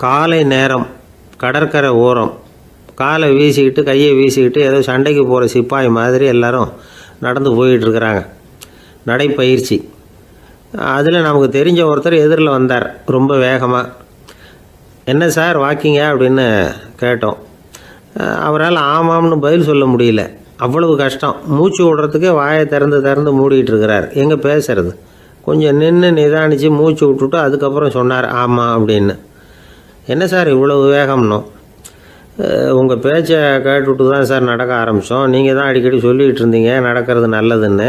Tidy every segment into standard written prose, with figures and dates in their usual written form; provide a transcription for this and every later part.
காலை நேரம் கடற்கரை ஓரம் காலை வீசிக்கிட்டு கையை வீசிக்கிட்டு ஏதோ சண்டைக்கு போகிற சிப்பாய் மாதிரி எல்லோரும் நடந்து போயிட்டுருக்குறாங்க. நடைப்பயிற்சி. அதில் நமக்கு தெரிஞ்ச ஒருத்தர் எதிரில் வந்தார் ரொம்ப வேகமாக. என்ன சார் வாக்கிங்க அப்படின்னு கேட்டோம். அவரால் ஆமாம்னு பதில் சொல்ல முடியல, அவ்வளவு கஷ்டம். மூச்சு விடுறதுக்கே வாயை திறந்து மூடிட்டு இருக்கிறார். எங்கே பேசுறது? கொஞ்சம் நின்று நிதானித்து மூச்சு விட்டுட்டு அதுக்கப்புறம் சொன்னார் ஆமாம் அப்படின்னு. என்ன சார் இவ்வளவு வேகம்னோ? உங்கள் பேச்சை கேட்டுவிட்டு தான் சார் நடக்க ஆரம்பித்தோம். நீங்கள் தான் அடிக்கடி சொல்லிகிட்டு இருந்தீங்க நடக்கிறது நல்லதுன்னு.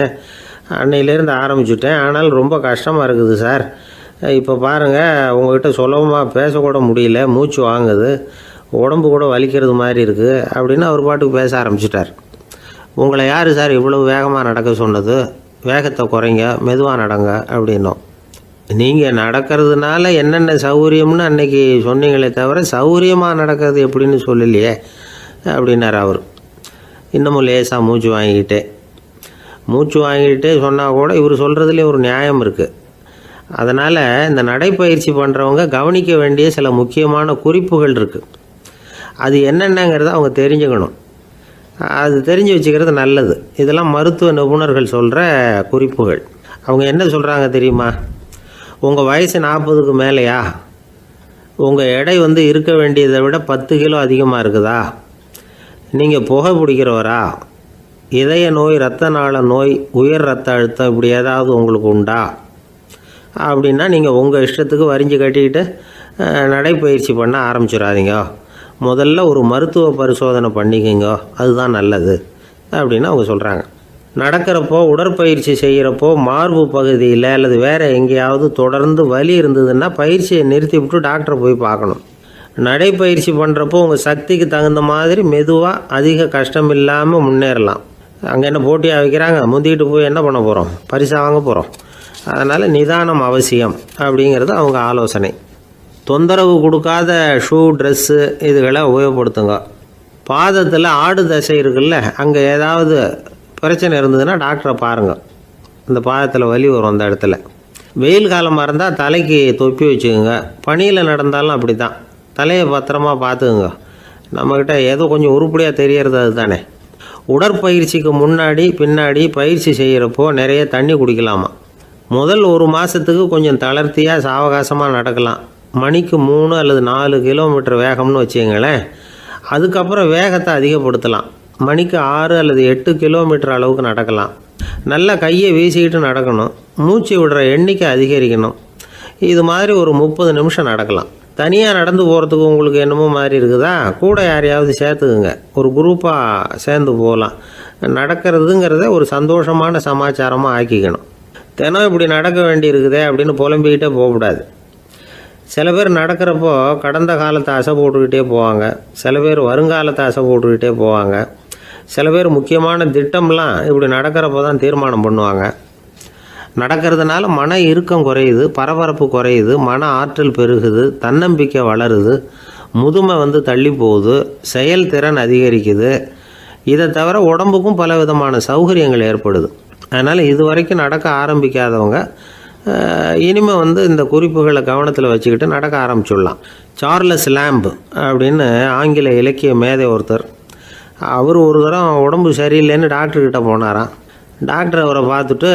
அன்னையிலேருந்து ஆரம்பிச்சுட்டேன். ஆனால் ரொம்ப கஷ்டமாக இருக்குது சார். இப்போ பாருங்கள், உங்கள்கிட்ட சுலபமாக பேசக்கூட முடியல, மூச்சு வாங்குது, உடம்பு கூட வலிக்கிறது மாதிரி இருக்குது அப்படின்னு அவர் பாட்டுக்கு பேச ஆரம்பிச்சிட்டார். உங்களை யார் சார் இவ்வளவு வேகமாக நடக்க சொன்னது? வேகத்தை குறைங்க, மெதுவாக நடங்க அப்படின்னோம். நீங்கள் நடக்கிறதுனால என்னென்ன சௌகரியம்னு அன்றைக்கி சொன்னீங்களே தவிர சௌகரியமாக நடக்கிறது எப்படின்னு சொல்லலையே அப்படின்னார் அவர். இன்னமும் லேசாக மூச்சு வாங்கிக்கிட்டே சொன்னால் கூட இவர் சொல்கிறதுலே ஒரு நியாயம் இருக்குது. அதனால் இந்த நடைப்பயிற்சி பண்ணுறவங்க கவனிக்க வேண்டிய சில முக்கியமான குறிப்புகள் இருக்குது. அது என்னென்னங்கிறத அவங்க தெரிஞ்சுக்கணும். அது தெரிஞ்சு வச்சுக்கிறது நல்லது. இதெல்லாம் மருத்துவ நிபுணர்கள் சொல்கிற குறிப்புகள். அவங்க என்ன சொல்கிறாங்க தெரியுமா? உங்கள் வயசு 40க்கு மேலேயா? உங்கள் எடை இருக்க வேண்டியதை விட 10 கிலோ அதிகமாக இருக்குதா? நீங்கள் புகை பிடிக்கிறவரா? இதய நோய், இரத்த நாள நோய், உயர் இரத்த அழுத்தம் இப்படி ஏதாவது உங்களுக்கு உண்டா? அப்படின்னா நீங்கள் உங்கள் இஷ்டத்துக்கு வரிஞ்சு கட்டிக்கிட்டு நடைப்பயிற்சி பண்ண ஆரம்பிச்சிடாதீங்க. முதல்ல ஒரு மருத்துவ பரிசோதனை பண்ணிக்கோங்க, அதுதான் நல்லது அப்படின்னு அவங்க சொல்கிறாங்க. நடக்கிறப்போ உடற்பயிற்சி செய்கிறப்போ மார்பு பகுதியில் அல்லது வேறு எங்கேயாவது தொடர்ந்து வலி இருந்ததுன்னா பயிற்சியை நிறுத்தி விட்டு டாக்டரை போய் பார்க்கணும். நடைப்பயிற்சி பண்ணுறப்போ உங்கள் சக்திக்கு தகுந்த மாதிரி மெதுவாக அதிக கஷ்டம் இல்லாமல் முன்னேறலாம். அங்கே என்ன போட்டியாக வைக்கிறாங்க? முந்திக்கிட்டு போய் என்ன பண்ண போகிறோம்? பரிசாக வாங்க போகிறோம். அதனால் நிதானம் அவசியம் அப்படிங்கிறது அவங்க ஆலோசனை. தொந்தரவு கொடுக்காத ஷூ, ட்ரெஸ்ஸு இதுகளை உபயோகப்படுத்துங்க. பாதத்தில் ஆடு தசை இருக்குல்ல, அங்கே ஏதாவது பிரச்சனை இருந்ததுன்னா டாக்டரை பாருங்கள். இந்த பாதத்தில் வலி வரும் அந்த இடத்துல. வெயில் காலமாக இருந்தால் தலைக்கு தொப்பி வச்சுக்கோங்க. பனியில் நடந்தாலும் அப்படி தான். தலையை பத்திரமா பார்த்துக்குங்க. நம்மக்கிட்ட ஏதோ கொஞ்சம் உருப்படியாக தெரியறது அது தானே. உடற்பயிற்சிக்கு முன்னாடி பின்னாடி பயிற்சி செய்கிறப்போ நிறைய தண்ணி குடிக்கலாமா. முதல் 1 மாதத்துக்கு கொஞ்சம் தளர்த்தியாக சாவகாசமாக நடக்கலாம். மணிக்கு 3 அல்லது 4 கிலோமீட்டர் வேகம்னு வச்சுங்களேன். அதுக்கப்புறம் வேகத்தை அதிகப்படுத்தலாம். மணிக்கு 6 அல்லது 8 கிலோமீட்டர் அளவுக்கு நடக்கலாம். நல்லா கையை வீசிக்கிட்டு நடக்கணும். மூச்சு விடுற எண்ணிக்கை அதிகரிக்கணும். இது மாதிரி ஒரு 30 நிமிஷம் நடக்கலாம். தனியாக நடந்து போகிறதுக்கு உங்களுக்கு என்னமோ மாதிரி இருக்குதா? கூட யாரையாவது சேர்த்துக்குங்க. ஒரு குரூப்பாக சேர்ந்து போகலாம். நடக்கிறதுங்கிறத ஒரு சந்தோஷமான சமாச்சாரமாக ஆக்கிக்கணும். தினம் இப்படி நடக்க வேண்டி இருக்குதே அப்படின்னு புலம்பிக்கிட்டே போகக்கூடாது. சில பேர் நடக்கிறப்போ கடந்த காலத்தை அசை போட்டுக்கிட்டே போவாங்க. சில பேர் வருங்காலத்தை அசை போட்டுக்கிட்டே போவாங்க. சில பேர் முக்கியமான திட்டம்லாம் இப்படி நடக்கிறப்போ தான் தீர்மானம் பண்ணுவாங்க. நடக்கிறதுனால மன இறுக்கம் குறையுது, பரபரப்பு குறையுது, மன ஆற்றல் பெருகுது, தன்னம்பிக்கை வளருது, முதுமை தள்ளி போகுது, செயல்திறன் அதிகரிக்குது. இதை தவிர உடம்புக்கும் பல விதமான சௌகரியங்கள் ஏற்படுது. அதனால் இது வரைக்கும் நடக்க ஆரம்பிக்காதவங்க இனிமேல் இந்த குறிப்புகளை கவனத்தில் வச்சுக்கிட்டு நடக்க ஆரம்பிச்சுடலாம். சார்லஸ் லேம்ப் அப்படின்னு ஆங்கில இலக்கிய மேதை ஒருத்தர். அவர் ஒரு தரம் உடம்பு சரியில்லைன்னு டாக்டர்கிட்ட போனாராம். டாக்டர் அவரை பார்த்துட்டு,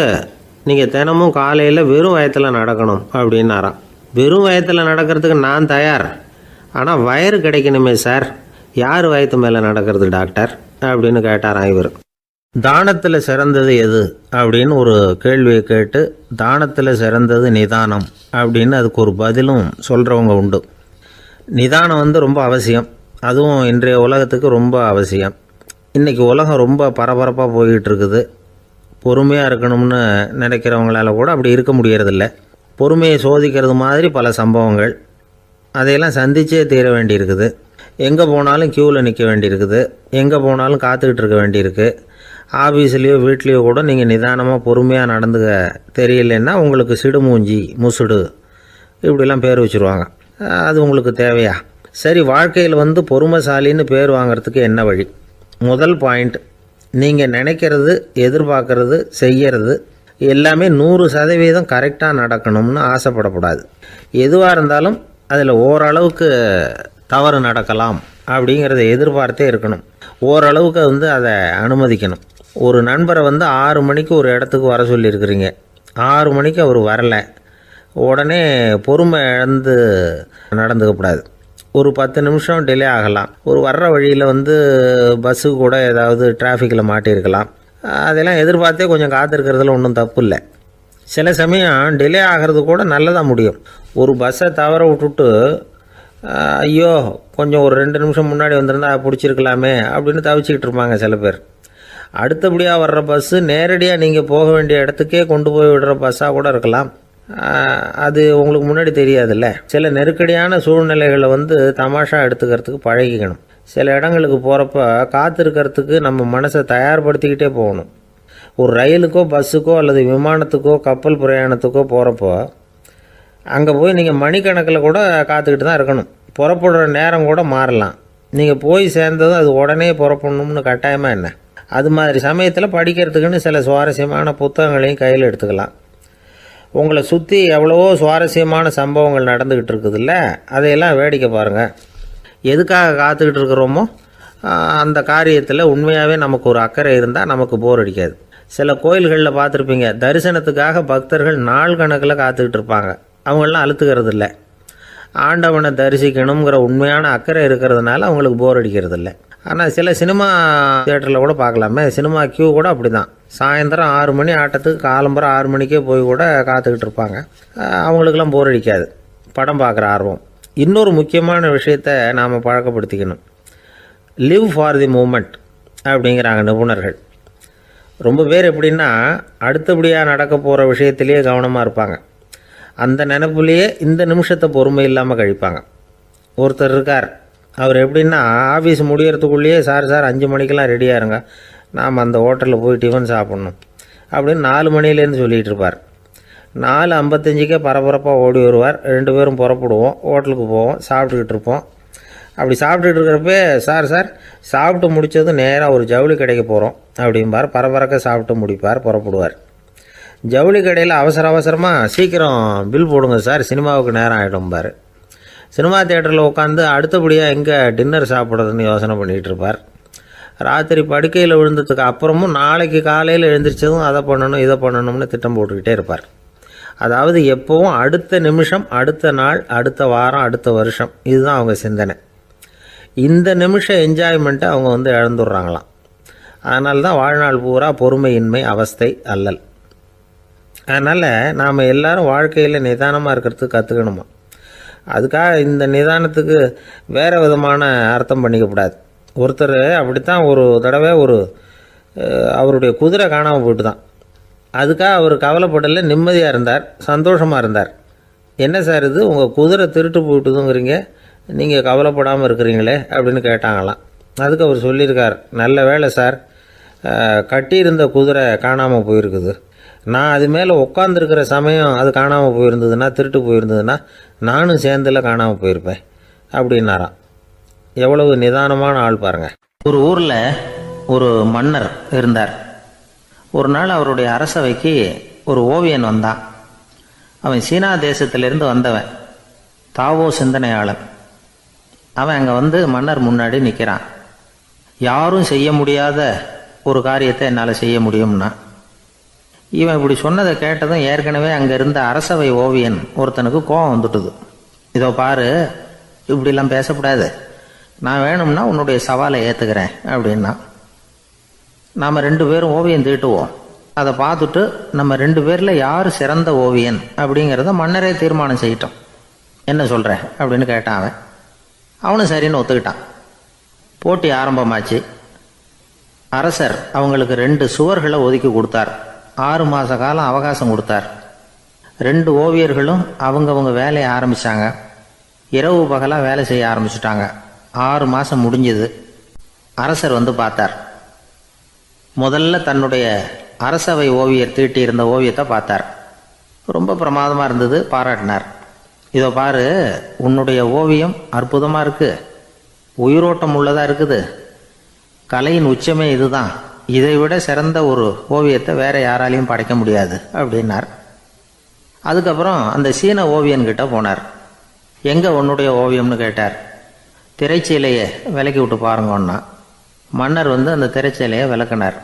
நீங்கள் தினமும் காலையில் வெறும் வயத்தில் நடக்கணும் அப்படின்னாராம். வெறும் வயத்தில் நடக்கிறதுக்கு நான் தயார், ஆனால் வயிறு கிடைக்கணுமே சார். யார் வயத்து மேலே நடக்கிறது டாக்டர் அப்படின்னு கேட்டாராம் இவர். தானத்தில் சிறந்தது எது அப்படின்னு ஒரு கேள்வியை கேட்டு, தானத்தில் சிறந்தது நிதானம் அப்படின்னு அதுக்கு ஒரு பதிலும் சொல்கிறவங்க உண்டு. நிதானம் ரொம்ப அவசியம். அதுவும் இன்றைய உலகத்துக்கு ரொம்ப அவசியம். இன்றைக்கி உலகம் ரொம்ப பரபரப்பாக போய்கிட்டு இருக்குது. பொறுமையாக இருக்கணும்னு நினைக்கிறவங்களால கூட அப்படி இருக்க முடியறதில்ல. பொறுமையை சோதிக்கிறது மாதிரி பல சம்பவங்கள். அதையெல்லாம் சந்திச்சே தீர வேண்டியிருக்குது. எங்கே போனாலும் க்யூவில் நிற்க வேண்டியிருக்குது. எங்கே போனாலும் காத்துக்கிட்டு இருக்க வேண்டியிருக்கு. ஆஃபீஸ்லேயோ வீட்லேயோ கூட நீங்கள் நிதானமாக பொறுமையாக நடந்துக்க தெரியலன்னா உங்களுக்கு சிடுமூஞ்சி, முசுடு இப்படிலாம் பேர் வச்சுருவாங்க. அது உங்களுக்கு தேவையா? சரி, வாழ்க்கையில் பொறுமைசாலின்னு பேர் வாங்கிறதுக்கு என்ன வழி? முதல் பாயிண்ட், நீங்கள் நினைக்கிறது, எதிர்பார்க்கறது, செய்கிறது எல்லாமே 100% கரெக்டாக நடக்கணும்னு ஆசைப்படக்கூடாது. எதுவாக இருந்தாலும் அதில் ஓரளவுக்கு தவறு நடக்கலாம் அப்படிங்கிறத எதிர்பார்த்தே இருக்கணும். ஓரளவுக்கு அதை அனுமதிக்கணும். ஒரு நண்பரை 6 மணிக்கு ஒரு இடத்துக்கு வர சொல்லியிருக்கிறீங்க. 6 மணிக்கு அவர் வரலை. உடனே பொறுமை இழந்து நடந்துக்கக்கூடாது. ஒரு 10 நிமிஷம் டிலே ஆகலாம். ஒரு வர்ற வழியில் பஸ்ஸு கூட ஏதாவது டிராஃபிக்கில் மாட்டியிருக்கலாம். அதெல்லாம் எதிர்பார்த்தே கொஞ்சம் காத்திருக்கிறதுல ஒன்றும் தப்பு இல்லை. சில சமயம் டிலே ஆகிறது கூட நல்லதாக முடியும். ஒரு பஸ்ஸை தவற விட்டுட்டு ஐயோ கொஞ்சம் ஒரு 2 நிமிஷம் முன்னாடி வந்திருந்தா பிடிச்சிருக்கலாமே அப்படின்னு தவிச்சிக்கிட்டு இருப்பாங்க சில பேர். அடுத்தபடியாக வர்ற பஸ்ஸு நேரடியாக நீங்கள் போக வேண்டிய இடத்துக்கே கொண்டு போய் விடுற பஸ்ஸாக கூட இருக்கலாம். அது உங்களுக்கு முன்னாடி தெரியாதுல்ல. சில நெருக்கடியான சூழ்நிலைகளை தமாஷா எடுத்துக்கிறதுக்கு பழகிக்கணும். சில இடங்களுக்கு போகிறப்ப காத்திருக்கிறதுக்கு நம்ம மனசை தயார்படுத்திக்கிட்டே போகணும். ஒரு ரயிலுக்கோ பஸ்ஸுக்கோ அல்லது விமானத்துக்கோ கப்பல் பிரயாணத்துக்கோ போகிறப்போ அங்கே போய் நீங்கள் மணிக்கணக்கில் கூட காத்துக்கிட்டு தான் இருக்கணும். புறப்படுற நேரம் கூட மாறலாம். நீங்கள் போய் சேர்ந்ததும் அது உடனே புறப்படணும்னு கட்டாயமாக என்ன? அது மாதிரி சமயத்தில் படிக்கிறதுக்குன்னு சில சுவாரஸ்யமான புத்தகங்களையும் கையில் எடுத்துக்கலாம். உங்களை சுற்றி எவ்வளவோ சுவாரஸ்யமான சம்பவங்கள் நடந்துக்கிட்டு இருக்குதுல்ல, அதையெல்லாம் வேடிக்கை பாருங்கள். எதுக்காக காத்துக்கிட்டு இருக்கிறோமோ அந்த காரியத்தில் உண்மையாகவே நமக்கு ஒரு அக்கறை இருந்தால் நமக்கு போர் அடிக்காது. சில கோயில்களில் பார்த்துருப்பீங்க, தரிசனத்துக்காக பக்தர்கள் நாள் கணக்கில் காத்துக்கிட்டு இருப்பாங்க. அவங்களெலாம் அழுத்துக்கிறது இல்லை. ஆண்டவனை தரிசிக்கணுங்கிற உண்மையான அக்கறை இருக்கிறதுனால அவங்களுக்கு போர் அடிக்கிறது இல்லை. ஆனால் சில சினிமா தியேட்டரில் கூட பார்க்கலாமே, சினிமா கியூ கூட அப்படி தான். சாயந்தரம் 6 மணி ஆட்டத்துக்கு காலம்பரம் 6 மணிக்கே போய் கூட காத்துக்கிட்டு இருப்பாங்க. அவங்களுக்கெல்லாம் போர் அடிக்காது, படம் பார்க்குற ஆர்வம். இன்னொரு முக்கியமான விஷயத்தை நாம் பழக்கப்படுத்திக்கணும். லிவ் ஃபார் தி மூமெண்ட் அப்படிங்கிறாங்க நிபுணர்கள். ரொம்ப பேர் எப்படின்னா அடுத்தபடியாக நடக்க போகிற விஷயத்திலேயே கவனமாக இருப்பாங்க. அந்த நினைப்புலேயே இந்த நிமிஷத்தை பொறுமை இல்லாமல் கழிப்பாங்க. ஒருத்தர் இருக்கார், அவர் எப்படின்னா ஆஃபீஸ் முடியறதுக்குள்ளேயே சார் 5 மணிக்கெல்லாம் ரெடியாக இருங்க, நாம் அந்த ஹோட்டலில் போய் டிஃபன் சாப்பிட்ணும் அப்படின்னு 4 மணிலேருந்து சொல்லிகிட்டு இருப்பார். 4:55 பரபரப்பாக ஓடி வருவார். 2 பேரும் புறப்படுவோம், ஹோட்டலுக்கு போவோம், சாப்பிட்டுக்கிட்டு இருப்போம். அப்படி சாப்பிட்டுட்டு இருக்கிறப்ப சார் சாப்பிட்டு முடித்ததும் நேராக ஒரு ஜவுளி கடைக்கு போகிறோம் அப்படிம்பார். பரபரக்க சாப்பிட்டு முடிப்பார், புறப்படுவார். ஜவுளி கடையில் அவசரமாக சீக்கிரம் பில் போடுங்க சார், சினிமாவுக்கு நேரம் ஆகிடும்பார். சினிமா தியேட்டரில் உட்காந்து அடுத்தபடியாக எங்கே டின்னர் சாப்பிட்றதுன்னு யோசனை பண்ணிகிட்டு இருப்பார். ராத்திரி படுக்கையில் விழுந்ததுக்கு அப்புறமும் நாளைக்கு காலையில் எழுந்திரிச்சதும் அதை பண்ணணும் இதை பண்ணணும்னு திட்டம் போட்டுக்கிட்டே இருப்பார். அதாவது எப்போவும் அடுத்த நிமிஷம், அடுத்த நாள், அடுத்த வாரம், அடுத்த வருஷம், இதுதான் அவங்க சிந்தனை. இந்த நிமிஷம் என்ஜாய்மெண்ட்டை அவங்க இழந்துடுறாங்களாம். அதனால தான் வாழ்நாள் பூரா பொறுமையின்மை, அவஸ்தை, அல்லல். அதனால் நாம் எல்லோரும் வாழ்க்கையில் நிதானமாக இருக்கிறதுக்கு கற்றுக்கணுமா. அதுக்காக இந்த நிதானத்துக்கு வேறு விதமான அர்த்தம் பண்ணிக்கக்கூடாது. ஒருத்தர் அப்படித்தான் ஒரு தடவை அவருடைய குதிரை காணாமல் போயிட்டு தான். அதுக்காக அவர் கவலைப்படலை, நிம்மதியாக இருந்தார், சந்தோஷமாக இருந்தார். என்ன சார் இது, உங்கள் குதிரை திருட்டு போயிட்டுதுங்கிறீங்க, நீங்கள் கவலைப்படாமல் இருக்கிறீங்களே அப்படின்னு கேட்டாங்களாம். அதுக்கு அவர் சொல்லியிருக்கார், நல்ல வேலை சார், கட்டியிருந்த குதிரை காணாமல் போயிருக்குது. நான் அது மேலே உட்காந்துருக்கிற சமயம் அது காணாமல் போயிருந்ததுன்னா, திருட்டு போயிருந்ததுன்னா நானும் சேர்ந்தில் காணாமல் போயிருப்பேன் அப்படின்னாராம். எவ்வளவு நிதானமான ஆள் பாருங்கள். ஒரு ஊரில் ஒரு மன்னர் இருந்தார். ஒரு நாள் அவருடைய அரசவைக்கு ஒரு ஓவியன் வந்தான். அவன் சீனா தேசத்திலிருந்து வந்தவன், தாவோ சிந்தனையாளன். அவன் அங்கே மன்னர் முன்னாடி நிற்கிறான். யாரும் செய்ய முடியாத ஒரு காரியத்தை என்னால் செய்ய முடியும்னா. இவன் இப்படி சொன்னதை கேட்டதும் ஏற்கனவே அங்கே இருந்த அரசவை ஓவியன் ஒருத்தனுக்கு கோபம் வந்துட்டுது. இதோ பாரு, இப்படிலாம் பேசக்கூடாது, நான் வேணும்னா உன்னுடைய சவாலை ஏற்றுக்கிறேன் அப்படின்னா. நாம் 2 பேரும் ஓவியம் தீட்டுவோம், அதை பார்த்துட்டு நம்ம 2 பேரில் யார் சிறந்த ஓவியன் அப்படிங்கிறத மன்னரே தீர்மானம் செய்யிட்டோம், என்ன சொல்கிறேன் அப்படின்னு கேட்டான் அவன். அவனும் சரின்னு ஒத்துக்கிட்டான். போட்டி ஆரம்பமாச்சு. அரசர் அவங்களுக்கு 2 சுவர்களை ஒதுக்கி கொடுத்தார். 6 மாத காலம் அவகாசம் கொடுத்தார். 2 ஓவியர்களும் அவங்கவுங்க வேலையை ஆரம்பித்தாங்க. இரவு பகலாக வேலை செய்ய ஆரம்பிச்சுட்டாங்க. 6 மாதம் முடிஞ்சது. அரசர் பார்த்தார். முதல்ல தன்னுடைய அரசவை ஓவியர் தீட்டியிருந்த ஓவியத்தை பார்த்தார். ரொம்ப பிரமாதமாக இருந்தது, பாராட்டினார். இதோ பாரு, உன்னுடைய ஓவியம் அற்புதமாக இருக்குது, உயிரோட்டம் உள்ளதாக இருக்குது, கலையின் உச்சமே இதுதான், இதை விட சிறந்த ஒரு ஓவியத்தை வேற யாராலையும் படைக்க முடியாது அப்படின்னார். அதுக்கப்புறம் அந்த சீன ஓவியன்கிட்ட போனார். எங்கே உன்னுடைய ஓவியம்னு கேட்டார். திரைச்சீலையை விலக்கி விட்டு பாருங்கன்னா மன்னர் அந்த திரைச்சீலையை விளக்குனார்.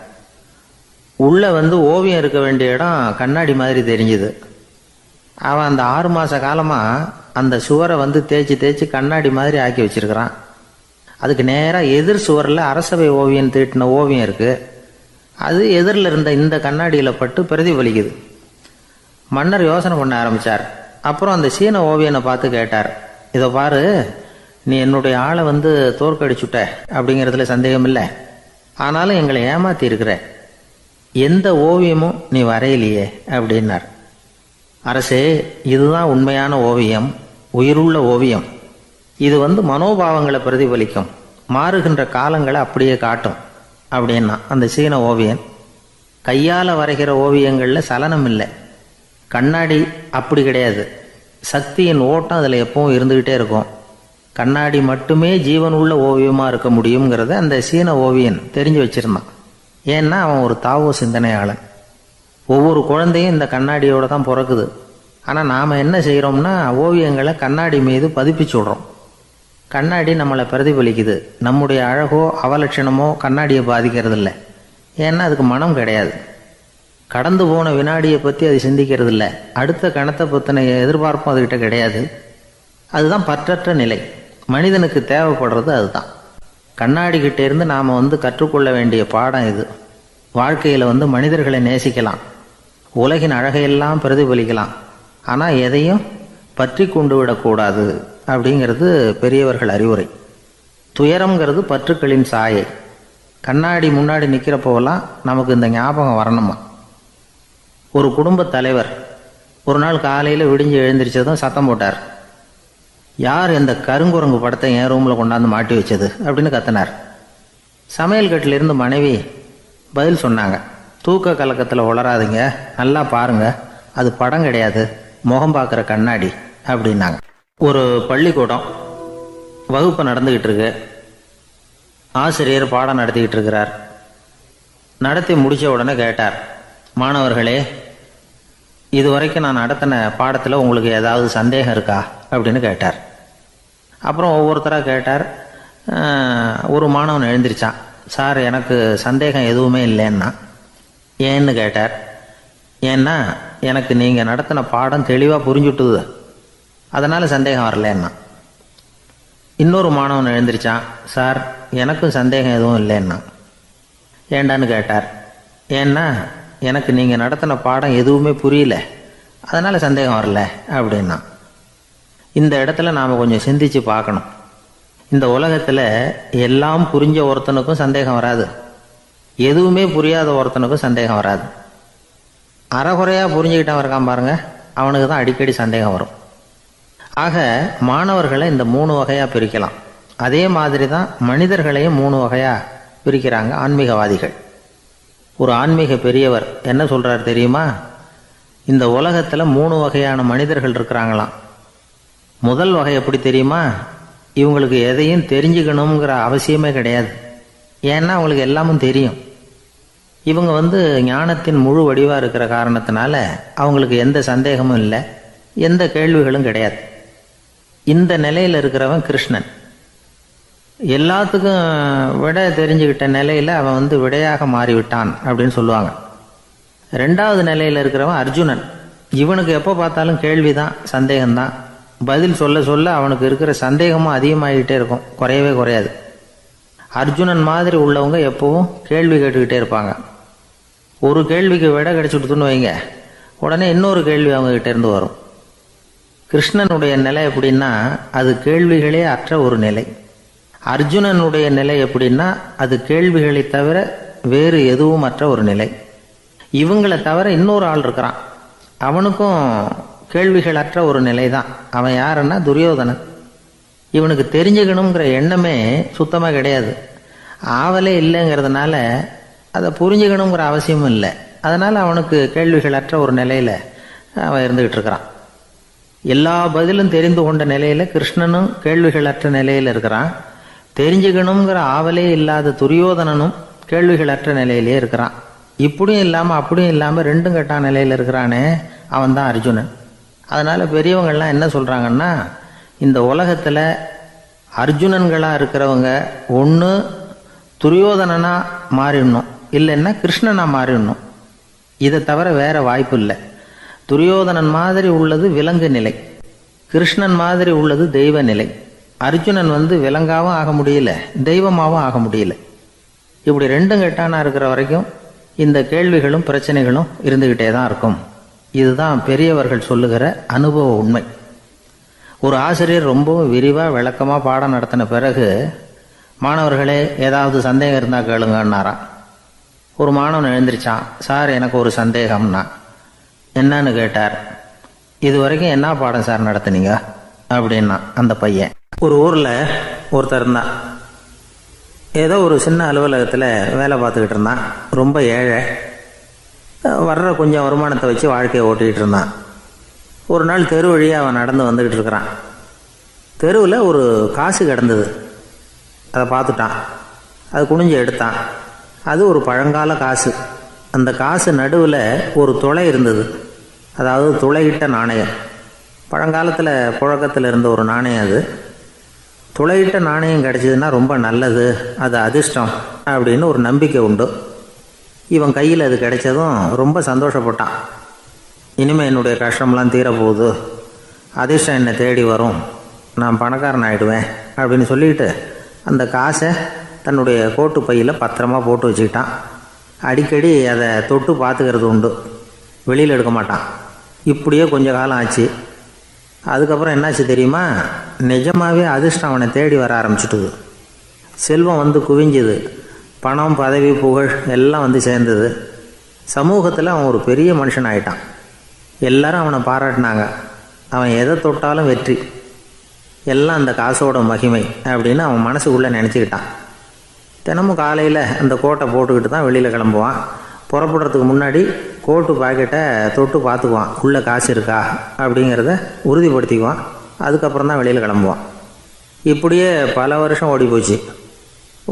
உள்ளே ஓவியம் இருக்க வேண்டிய இடம் கண்ணாடி மாதிரி தெரிஞ்சுது. அவன் அந்த 6 மாத காலமாக அந்த சுவரை தேய்ச்சி தேய்ச்சி கண்ணாடி மாதிரி ஆக்கி வச்சிருக்கிறான். அதுக்கு நேராக எதிர் சுவரில் அரசவை ஓவியம் தீட்டின ஓவியம் இருக்குது. அது எதிரில் இருந்த இந்த கண்ணாடியில் பட்டு பிரதிபலிக்குது. மன்னர் யோசனை பண்ண ஆரம்பித்தார். அப்புறம் அந்த சீன ஓவியனை பார்த்து கேட்டார், இதை பாரு, நீ என்னுடைய ஆளை தோற்கடிச்சுட்ட அப்படிங்கிறதுல சந்தேகம் இல்லை. ஆனாலும் எங்களை ஏமாத்தி இருக்கிற, எந்த ஓவியமும் நீ வரையிலையே அப்படின்னார். அரசே, இதுதான் உண்மையான ஓவியம், உயிருள்ள ஓவியம். இது மனோபாவங்களை பிரதிபலிக்கும், மாறுகின்ற காலங்களை அப்படியே காட்டும் அப்படின்னா அந்த சீன ஓவியன். கையால் வரைகிற ஓவியங்களில் சலனம் இல்லை. கண்ணாடி அப்படி கிடையாது. சக்தியின் ஓட்டம் அதில் எப்பவும் இருந்துக்கிட்டே இருக்கும். கண்ணாடி மட்டுமே ஜீவனுள்ள ஓவியமாக இருக்க முடியுங்கிறத அந்த சீன ஓவியன் தெரிஞ்சு வச்சிருந்தான். ஏன்னா அவன் ஒரு தாவோ சிந்தனையாளன். ஒவ்வொரு குழந்தையும் இந்த கண்ணாடியோடு தான் பிறக்குது. ஆனால் நாம் என்ன செய்கிறோம்னா ஓவியங்களை கண்ணாடி மீது பதிப்பிச்சு விடுறோம். கண்ணாடி நம்மளை பிரதிபலிக்குது. நம்முடைய அழகோ அவலட்சணமோ கண்ணாடியை பாதிக்கிறது இல்லை. ஏன்னா அதுக்கு மனம் கிடையாது. கடந்து போன வினாடியை பற்றி அது சிந்திக்கிறது இல்லை. அடுத்த கணத்தை பற்றின எதிர்பார்ப்பும் அதுகிட்ட கிடையாது. அதுதான் பற்றற்ற நிலை. மனிதனுக்கு தேவைப்படுறது அதுதான். கண்ணாடிக்கிட்டே இருந்து நாம் கற்றுக்கொள்ள வேண்டிய பாடம் இது. வாழ்க்கையில் மனிதர்களை நேசிக்கலாம், உலகின் அழகையெல்லாம் பிரதிபலிக்கலாம், ஆனால் எதையும் பற்றி கொண்டு விடக்கூடாது அப்படிங்கிறது பெரியவர்கள் அறிவுரை. துயரம்ங்கிறது பற்றுக்களின் சாயை. கண்ணாடி முன்னாடி நிற்கிறப்போவெல்லாம் நமக்கு இந்த ஞாபகம் வரணுமா. ஒரு குடும்பத் தலைவர் ஒரு நாள் காலையில் விடிஞ்சு எழுந்திரிச்சதும் சத்தம் போட்டார். யார் இந்த கருங்குரங்கு படத்தை என் ரூமில் கொண்டாந்து மாட்டி வச்சது அப்படின்னு கத்தினார். சமையல் கட்டிலிருந்து மனைவி பதில் சொன்னாங்க, தூக்க கலக்கத்தில் உளராதிங்க, நல்லா பாருங்க, அது படம் கிடையாது, முகம் பார்க்குற கண்ணாடி அப்படின்னாங்க. ஒரு பள்ளிக்கூடம் வகுப்பு நடந்துக்கிட்டு இருக்கு. ஆசிரியர் பாடம் நடத்திக்கிட்டு இருக்கிறார். நடத்தி முடித்த உடனே கேட்டார், மாணவர்களே, இதுவரைக்கும் நான் நடத்தின பாடத்தில் உங்களுக்கு ஏதாவது சந்தேகம் இருக்கா அப்படின்னு கேட்டார். அப்புறம் ஒவ்வொருத்தராக கேட்டார். ஒரு மாணவன் எழுந்திரிச்சான். சார், எனக்கு சந்தேகம் எதுவுமே இல்லைன்னா. ஏன்னு கேட்டார். ஏன்னா எனக்கு நீங்கள் நடத்தின பாடம் தெளிவாக புரிஞ்சுட்டுது, அதனால் சந்தேகம் வரலன்னா. இன்னொரு மாணவன் எழுந்திரிச்சான். சார், எனக்கும் சந்தேகம் எதுவும் இல்லைன்னா. ஏண்டான்னு கேட்டார். ஏன்னா எனக்கு நீங்கள் நடத்தின பாடம் எதுவுமே புரியல, அதனால் சந்தேகம் வரல அப்படின்னா. இந்த இடத்துல நாம் கொஞ்சம் சிந்திச்சு பார்க்கணும். இந்த உலகத்தில் எல்லாம் புரிஞ்ச ஒருத்தனுக்கும் சந்தேகம் வராது, எதுவுமே புரியாத ஒருத்தனுக்கும் சந்தேகம் வராது. அறகுறையாக புரிஞ்சுக்கிட்டவன் இருக்கான் பாருங்க, அவனுக்கு தான் அடிக்கடி சந்தேகம் வரும். ஆக மாணவர்களை இந்த 3 வகையாக பிரிக்கலாம். அதே மாதிரி தான் மனிதர்களையும் 3 வகையாக பிரிக்கிறாங்க ஆன்மீகவாதிகள். ஒரு ஆன்மீக பெரியவர் என்ன சொல்கிறார் தெரியுமா? இந்த உலகத்தில் 3 வகையான மனிதர்கள் இருக்கிறாங்களாம். முதல் வகை எப்படி தெரியுமா? இவங்களுக்கு எதையும் தெரிஞ்சுக்கணுங்கிற அவசியமே கிடையாது. ஏன்னா அவங்களுக்கு எல்லாமும் தெரியும். இவங்க ஞானத்தின் முழு வடிவாக இருக்கிற காரணத்தினால அவங்களுக்கு எந்த சந்தேகமும் இல்லை, எந்த கேள்விகளும் கிடையாது. இந்த நிலையில் இருக்கிறவன் கிருஷ்ணன். எல்லாத்துக்கும் விட தெரிஞ்சுக்கிட்ட நிலையில் அவன் விடையாக மாறிவிட்டான் அப்படின்னு சொல்லுவாங்க. 2வது நிலையில் இருக்கிறவன் அர்ஜுனன். இவனுக்கு எப்போ பார்த்தாலும் கேள்விதான், சந்தேகம்தான். பதில் சொல்ல சொல்ல அவனுக்கு இருக்கிற சந்தேகமும் அதிகமாகிக்கிட்டே இருக்கும், குறையவே குறையாது. அர்ஜுனன் மாதிரி உள்ளவங்க எப்பவும் கேள்வி கேட்டுக்கிட்டே இருப்பாங்க. ஒரு கேள்விக்கு விடை கிடைச்சுட்டுன்னு வைங்க, உடனே இன்னொரு கேள்வி அவங்ககிட்ட இருந்து வரும். கிருஷ்ணனுடைய நிலை எப்படின்னா அது கேள்விகளே அற்ற ஒரு நிலை. அர்ஜுனனுடைய நிலை எப்படின்னா அது கேள்விகளை தவிர வேறு எதுவும் அற்ற ஒரு நிலை. இவங்களை தவிர இன்னொரு ஆள் இருக்கிறான், அவனுக்கும் கேள்விகள் அற்ற ஒரு நிலை தான். அவன் யாருன்னா துரியோதனன். இவனுக்கு தெரிஞ்சுக்கணுங்கிற எண்ணமே சுத்தமாக கிடையாது. ஆவலே இல்லைங்கிறதுனால அதை புரிஞ்சுக்கணுங்கிற அவசியமும் இல்லை. அதனால் அவனுக்கு கேள்விகள் அற்ற ஒரு நிலையில் அவன் இருந்துக்கிட்டு இருக்கிறான். எல்லா பதிலும் தெரிந்து கொண்ட நிலையில் கிருஷ்ணனும் கேள்விகள் அற்ற நிலையில் இருக்கிறான். தெரிஞ்சுக்கணுங்கிற ஆவலே இல்லாத துரியோதனனும் கேள்விகள் அற்ற நிலையிலே இருக்கிறான். இப்படியும் இல்லாமல் அப்படியும் இல்லாமல் 2ம் கெட்டான நிலையில் இருக்கிறானே, அவன் தான் அர்ஜுனன். அதனால் பெரியவங்கள்லாம் என்ன சொல்கிறாங்கன்னா, இந்த உலகத்தில் அர்ஜுனன்களாக இருக்கிறவங்க ஒன்று துரியோதனனாக மாறிடணும், இல்லைன்னா கிருஷ்ணனாக மாறிடணும். இதை தவிர வேறு வாய்ப்பு இல்லை. துரியோதனன் மாதிரி உள்ளது விலங்கு நிலை, கிருஷ்ணன் மாதிரி உள்ளது தெய்வ நிலை. அர்ஜுனன் விலங்காவும் ஆக முடியல, தெய்வமாகவும் ஆக முடியல. இப்படி ரெண்டும் கெட்டானா இருக்கிற வரைக்கும் இந்த கேள்விகளும் பிரச்சனைகளும் இருந்துக்கிட்டே தான் இருக்கும். இதுதான் பெரியவர்கள் சொல்லுகிற அனுபவ உண்மை. ஒரு ஆசிரியர் ரொம்பவும் விரிவாக விளக்கமாக பாடம் நடத்தின பிறகு, மாணவர்களே ஏதாவது சந்தேகம் இருந்தால் கேளுங்கன்னாராம். ஒரு மாணவன் எழுந்திரிச்சான். சார், எனக்கு ஒரு சந்தேகம்னா. என்னன்னு கேட்டார். இது வரைக்கும் என்ன பாடம் சார் நடத்துனீங்க அப்படின்னா அந்த பையன். ஒரு ஊரில் ஒருத்தர் இருந்தான். ஏதோ ஒரு சின்ன அலுவலகத்தில் வேலை பார்த்துக்கிட்டு இருந்தான். ரொம்ப ஏழை. வர்ற கொஞ்சம் வருமானத்தை வச்சு வாழ்க்கையை ஓட்டிகிட்டு இருந்தான். ஒரு நாள் தெரு வழியாக அவன் நடந்து வந்துக்கிட்டு இருக்கிறான். தெருவில் ஒரு காசு கிடந்தது. அதை பார்த்துட்டான். அது குனிஞ்சு எடுத்தான். அது ஒரு பழங்கால காசு. அந்த காசு நடுவில் ஒரு துளை இருந்தது. அதாவது துளையிட்ட நாணயம். பழங்காலத்தில் புழக்கத்தில் இருந்த ஒரு நாணயம் அது. துளையிட்ட நாணயம் கிடச்சிதுன்னா ரொம்ப நல்லது, அது அதிர்ஷ்டம் அப்படின்னு ஒரு நம்பிக்கை உண்டு. இவன் கையில் அது கிடைச்சதும் ரொம்ப சந்தோஷப்பட்டான். இனிமேல் என்னுடைய கஷ்டம்லாம் தீரப்போகுது, அதிர்ஷ்டம் என்னை தேடி வரும், நான் பணக்காரன் ஆகிடுவேன் அப்படின்னு சொல்லிட்டு அந்த காசை தன்னுடைய கோட்டு பையில் பத்திரமா போட்டு வச்சுக்கிட்டான். அடிக்கடி அதை தொட்டு பார்த்துக்கிறது உண்டு, வெளியில் எடுக்க மாட்டான். இப்படியே கொஞ்ச காலம் ஆச்சு. அதுக்கப்புறம் என்னாச்சு தெரியுமா? நிஜமாகவே அதிர்ஷ்டம் அவனை தேடி வர ஆரம்பிச்சிட்டுது. செல்வம் குவிஞ்சுது. பணம், பதவி, புகழ் எல்லாம் சேர்ந்தது. சமூகத்தில் அவன் ஒரு பெரிய மனுஷன் ஆகிட்டான். எல்லாரும் அவனை பாராட்டினாங்க. அவன் எதை தொட்டாலும் வெற்றி, எல்லாம் அந்த காசோட மகிமை அப்படின்னு அவன் மனசுக்குள்ளே நினச்சிக்கிட்டான். தினமும் காலையில் அந்த கோட்டை போட்டுக்கிட்டு தான் வெளியில் கிளம்புவான். புறப்படுறதுக்கு முன்னாடி கோட்டு பாக்கெட்டை தொட்டு பார்த்துக்குவான், உள்ளே காசு இருக்கா அப்படிங்கிறத உறுதிப்படுத்திக்குவான். அதுக்கப்புறம் தான் வெளியில் கிளம்புவான். இப்படியே பல வருஷம் ஓடி போச்சு.